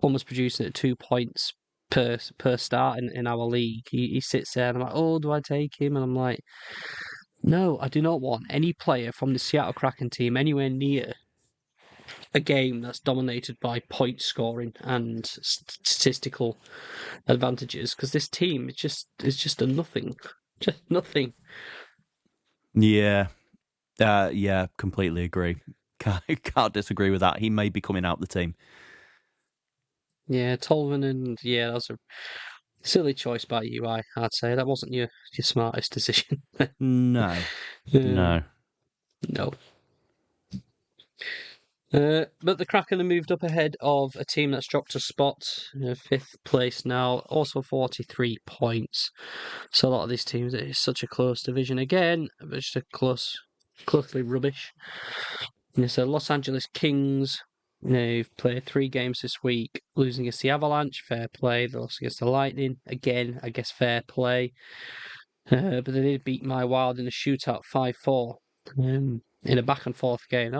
almost producing at 2 points per start in our league, he sits there and I'm like, oh, do I take him? And I'm like, no, I do not want any player from the Seattle Kraken team anywhere near a game that's dominated by point scoring and statistical advantages, because this team is just a nothing, just nothing. Yeah, yeah, completely agree. Can't disagree with that. He may be coming out the team. Yeah, Tolvanen, yeah, that was a silly choice by you, I'd say. That wasn't your smartest decision. No, Um, no. no. But the Kraken have moved up ahead of a team that's dropped a spot, fifth place now, also 43 points. So a lot of these teams, it's such a close division again, but just a closely rubbish. So Los Angeles Kings, they've played 3 games this week, losing against the Avalanche, fair play. They lost against the Lightning, again, I guess fair play. But they did beat my Wild in a shootout 5-4 in a back and forth game.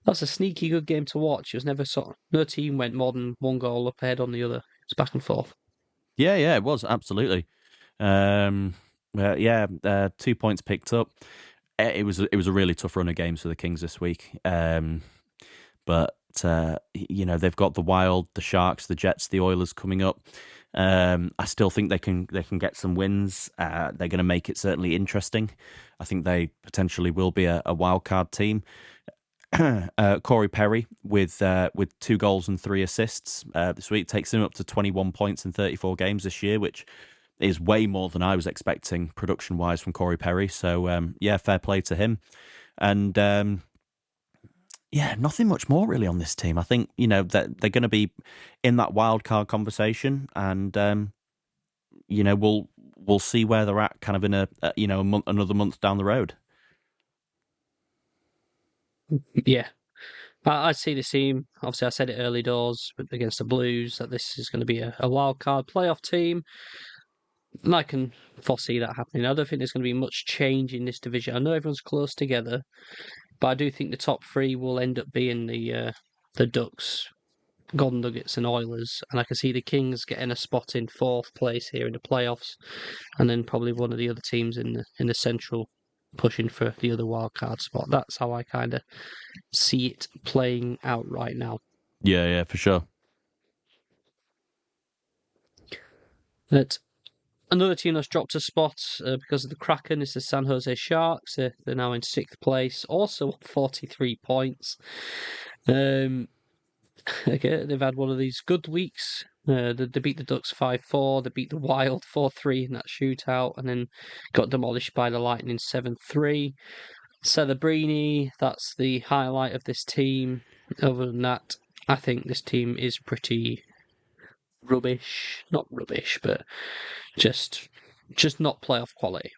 That's a sneaky good game to watch. It was never no team went more than one goal up ahead on the other. It's back and forth. Yeah, it was absolutely. Yeah, 2 points picked up. It was a really tough run of games for the Kings this week. But they've got the Wild, the Sharks, the Jets, the Oilers coming up. I still think they can get some wins. They're going to make it certainly interesting. I think they potentially will be a wild card team. Corey Perry with 2 goals and 3 assists this week takes him up to 21 points in 34 games this year, which is way more than I was expecting production wise from Corey Perry. So yeah, fair play to him. And yeah, nothing much more really on this team. I think that they're going to be in that wild card conversation, and we'll see where they're at, kind of in another month down the road. Yeah. I see the team. Obviously, I said it early doors against the Blues that this is going to be a wild card playoff team. And I can foresee that happening. I don't think there's going to be much change in this division. I know everyone's close together, but I do think the top 3 will end up being the Ducks, Golden Nuggets, and Oilers. And I can see the Kings getting a spot in 4th place here in the playoffs, and then probably one of the other teams in the Central pushing for the other wild card spot. That's how I kind of see it playing out right now. Yeah, for sure. But another team that's dropped a spot because of the Kraken is the San Jose Sharks. They're now in 6th place, also 43 points. Okay, they've had one of these good weeks. They beat the Ducks 5-4. They beat the Wild 4-3 in that shootout, and then got demolished by the Lightning 7-3. Celebrini, that's the highlight of this team. Other than that, I think this team is pretty rubbish. Not rubbish, but just not playoff quality.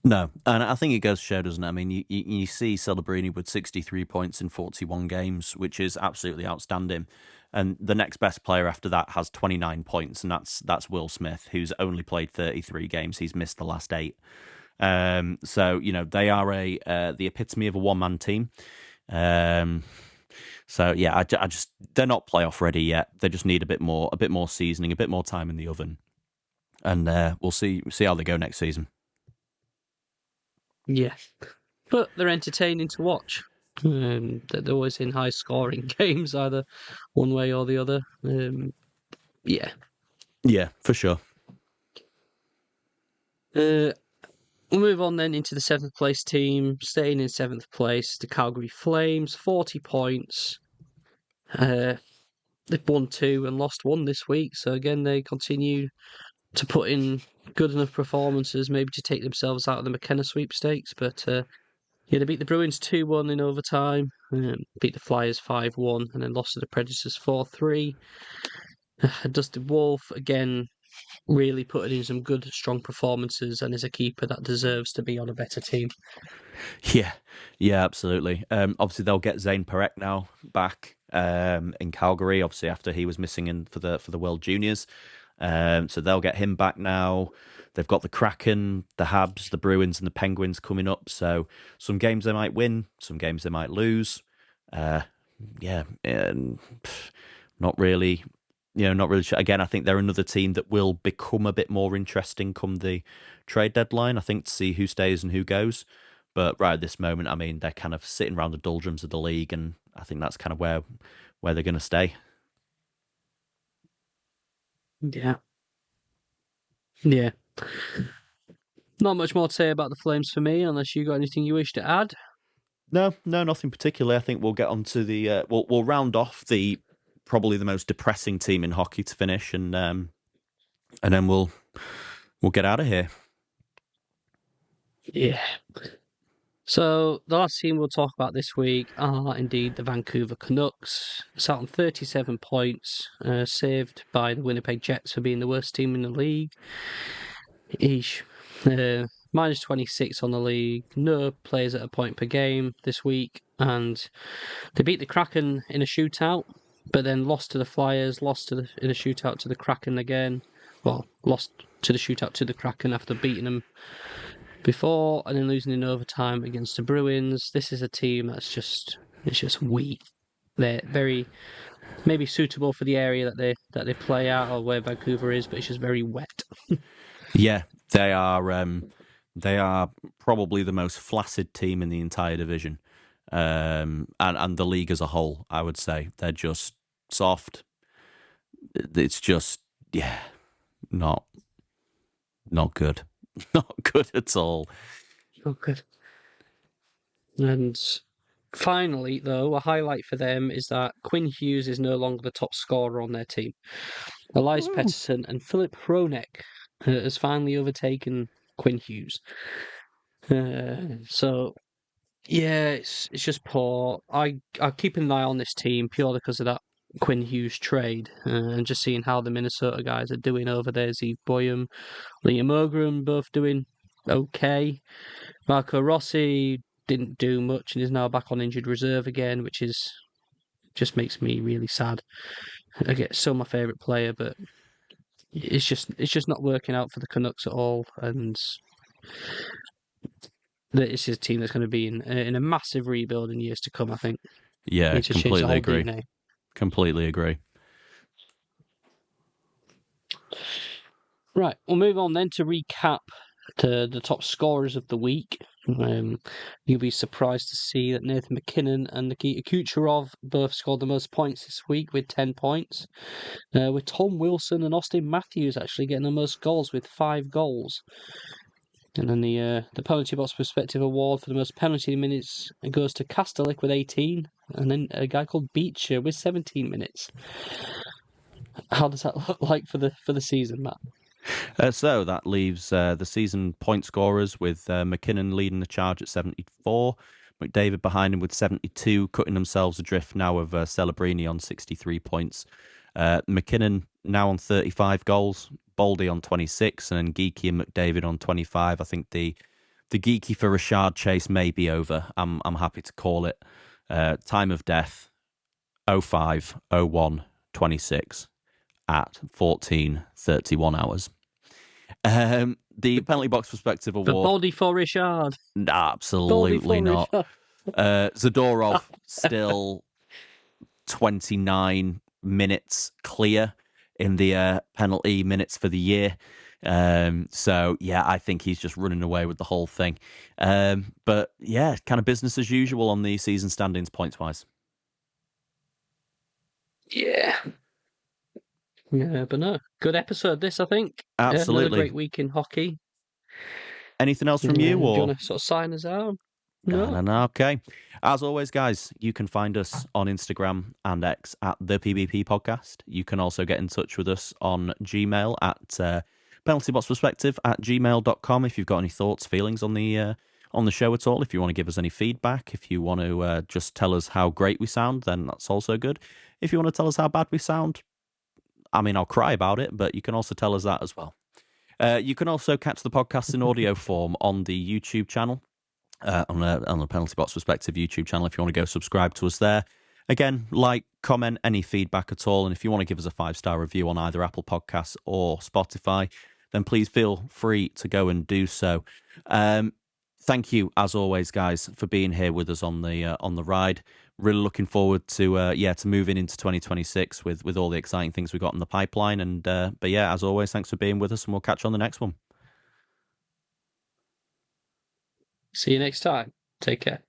No, and I think it goes to show, doesn't it? I mean, you see Celebrini with 63 points in 41 games, which is absolutely outstanding. And the next best player after that has 29 points, and that's Will Smith, who's only played 33 games. He's missed the last 8. So they are the epitome of a one-man team. So yeah, I just they're not playoff ready yet. They just need a bit more seasoning, a bit more time in the oven, and we'll see how they go next season. Yeah, but they're entertaining to watch. They're always in high-scoring games, either one way or the other. Yeah, for sure. We'll move on then into the 7th place team, staying in 7th place, the Calgary Flames, 40 points. They've won 2 and lost 1 this week, so again they continue to put in good enough performances, maybe to take themselves out of the McKenna sweepstakes. But they beat the Bruins 2-1 in overtime, beat the Flyers 5-1, and then lost to the Predators 4-3. Dustin Wolf, again, really putting in some good, strong performances, and is a keeper that deserves to be on a better team. Yeah, absolutely. Obviously, they'll get Zane Perek now back in Calgary. Obviously, after he was missing in for the World Juniors, so they'll get him back now. They've got the Kraken, the Habs, the Bruins, and the Penguins coming up. So some games they might win, some games they might lose. Yeah, not really. Not really sure. Again, I think they're another team that will become a bit more interesting come the trade deadline. I think to see who stays and who goes. But right at this moment, I mean, they're kind of sitting around the doldrums of the league, and I think that's kind of where they're going to stay. Yeah. Not much more to say about the Flames for me, unless you got anything you wish to add. No, nothing particularly. I think we'll get on to the we'll round off the probably the most depressing team in hockey to finish, and then we'll get out of here. Yeah. So the last team we'll talk about this week are indeed the Vancouver Canucks. Sat on 37 points, saved by the Winnipeg Jets for being the worst team in the league. Eesh. Minus 26 on the league. No players at a point per game this week, and they beat the Kraken in a shootout, but then lost to the Flyers, in a shootout to the Kraken again. Well, lost to the shootout to the Kraken after beating them before, and then losing in overtime against the Bruins. This is a team that's just weak. They're very maybe suitable for the area that they play at or where Vancouver is, but it's just very wet. Yeah, they are. They are probably the most flaccid team in the entire division, and the league as a whole. I would say they're just soft. It's just not good. Not good at all. Not good. And finally, though, a highlight for them is that Quinn Hughes is no longer the top scorer on their team. Elias Pettersson and Philip Hronek has finally overtaken Quinn Hughes. So, yeah, it's just poor. I keep an eye on this team purely because of that Quinn Hughes trade, and just seeing how the Minnesota guys are doing over there. Zeke Boyum, Liam Ogren both doing okay. Marco Rossi didn't do much and is now back on injured reserve again, which is just makes me really sad. I get so my favourite player, but it's just not working out for the Canucks at all, and this is a team that's going to be in a massive rebuild in years to come. I think. Yeah, completely agree. DNA. Completely agree. Right, we'll move on then to recap the top scorers of the week. You'll be surprised to see that Nathan McKinnon and Nikita Kucherov both scored the most points this week with 10 points, with Tom Wilson and Austin Matthews actually getting the most goals with 5 goals. And then the penalty box perspective award for the most penalty minutes goes to Kastelik with 18, and then a guy called Beecher with 17 minutes. How does that look like for the season, Matt? So that leaves the season point scorers with McKinnon leading the charge at 74, McDavid behind him with 72, cutting themselves adrift now of Celebrini on 63 points. McKinnon now on 35 goals, Baldy on 26, and then Geeky and McDavid on 25. I think the Geeky for Richard chase may be over. I'm happy to call it. Time of death 05/01/26 at 14:31 hours. The penalty box perspective award. The Baldy for Richard. Absolutely not. Zadorov still 29 minutes clear in the penalty minutes for the year. So yeah, I think he's just running away with the whole thing. But yeah, kind of business as usual on the season standings points wise. Yeah, but no, good episode this, I think. Absolutely. Another great week in hockey. Anything else from you? Or do you want to sort of sign us out? No. Okay. As always, guys, you can find us on Instagram and X at the PBP Podcast. You can also get in touch with us on Gmail at penaltyboxperspective@gmail.com if you've got any thoughts, feelings on the show at all. If you want to give us any feedback, if you want to just tell us how great we sound, then that's also good. If you want to tell us how bad we sound, I mean, I'll cry about it, but you can also tell us that as well. You can also catch the podcast in audio form on the YouTube channel, on the Penalty Box Perspective YouTube channel, if you want to go subscribe to us there. Again, like, comment, any feedback at all, and if you want to give us a 5-star review on either Apple Podcasts or Spotify, then please feel free to go and do so. Thank you, as always, guys, for being here with us on the ride. Really looking forward to moving into 2026 with all the exciting things we've got in the pipeline. And but yeah, as always, thanks for being with us, and we'll catch you on the next one. See you next time. Take care.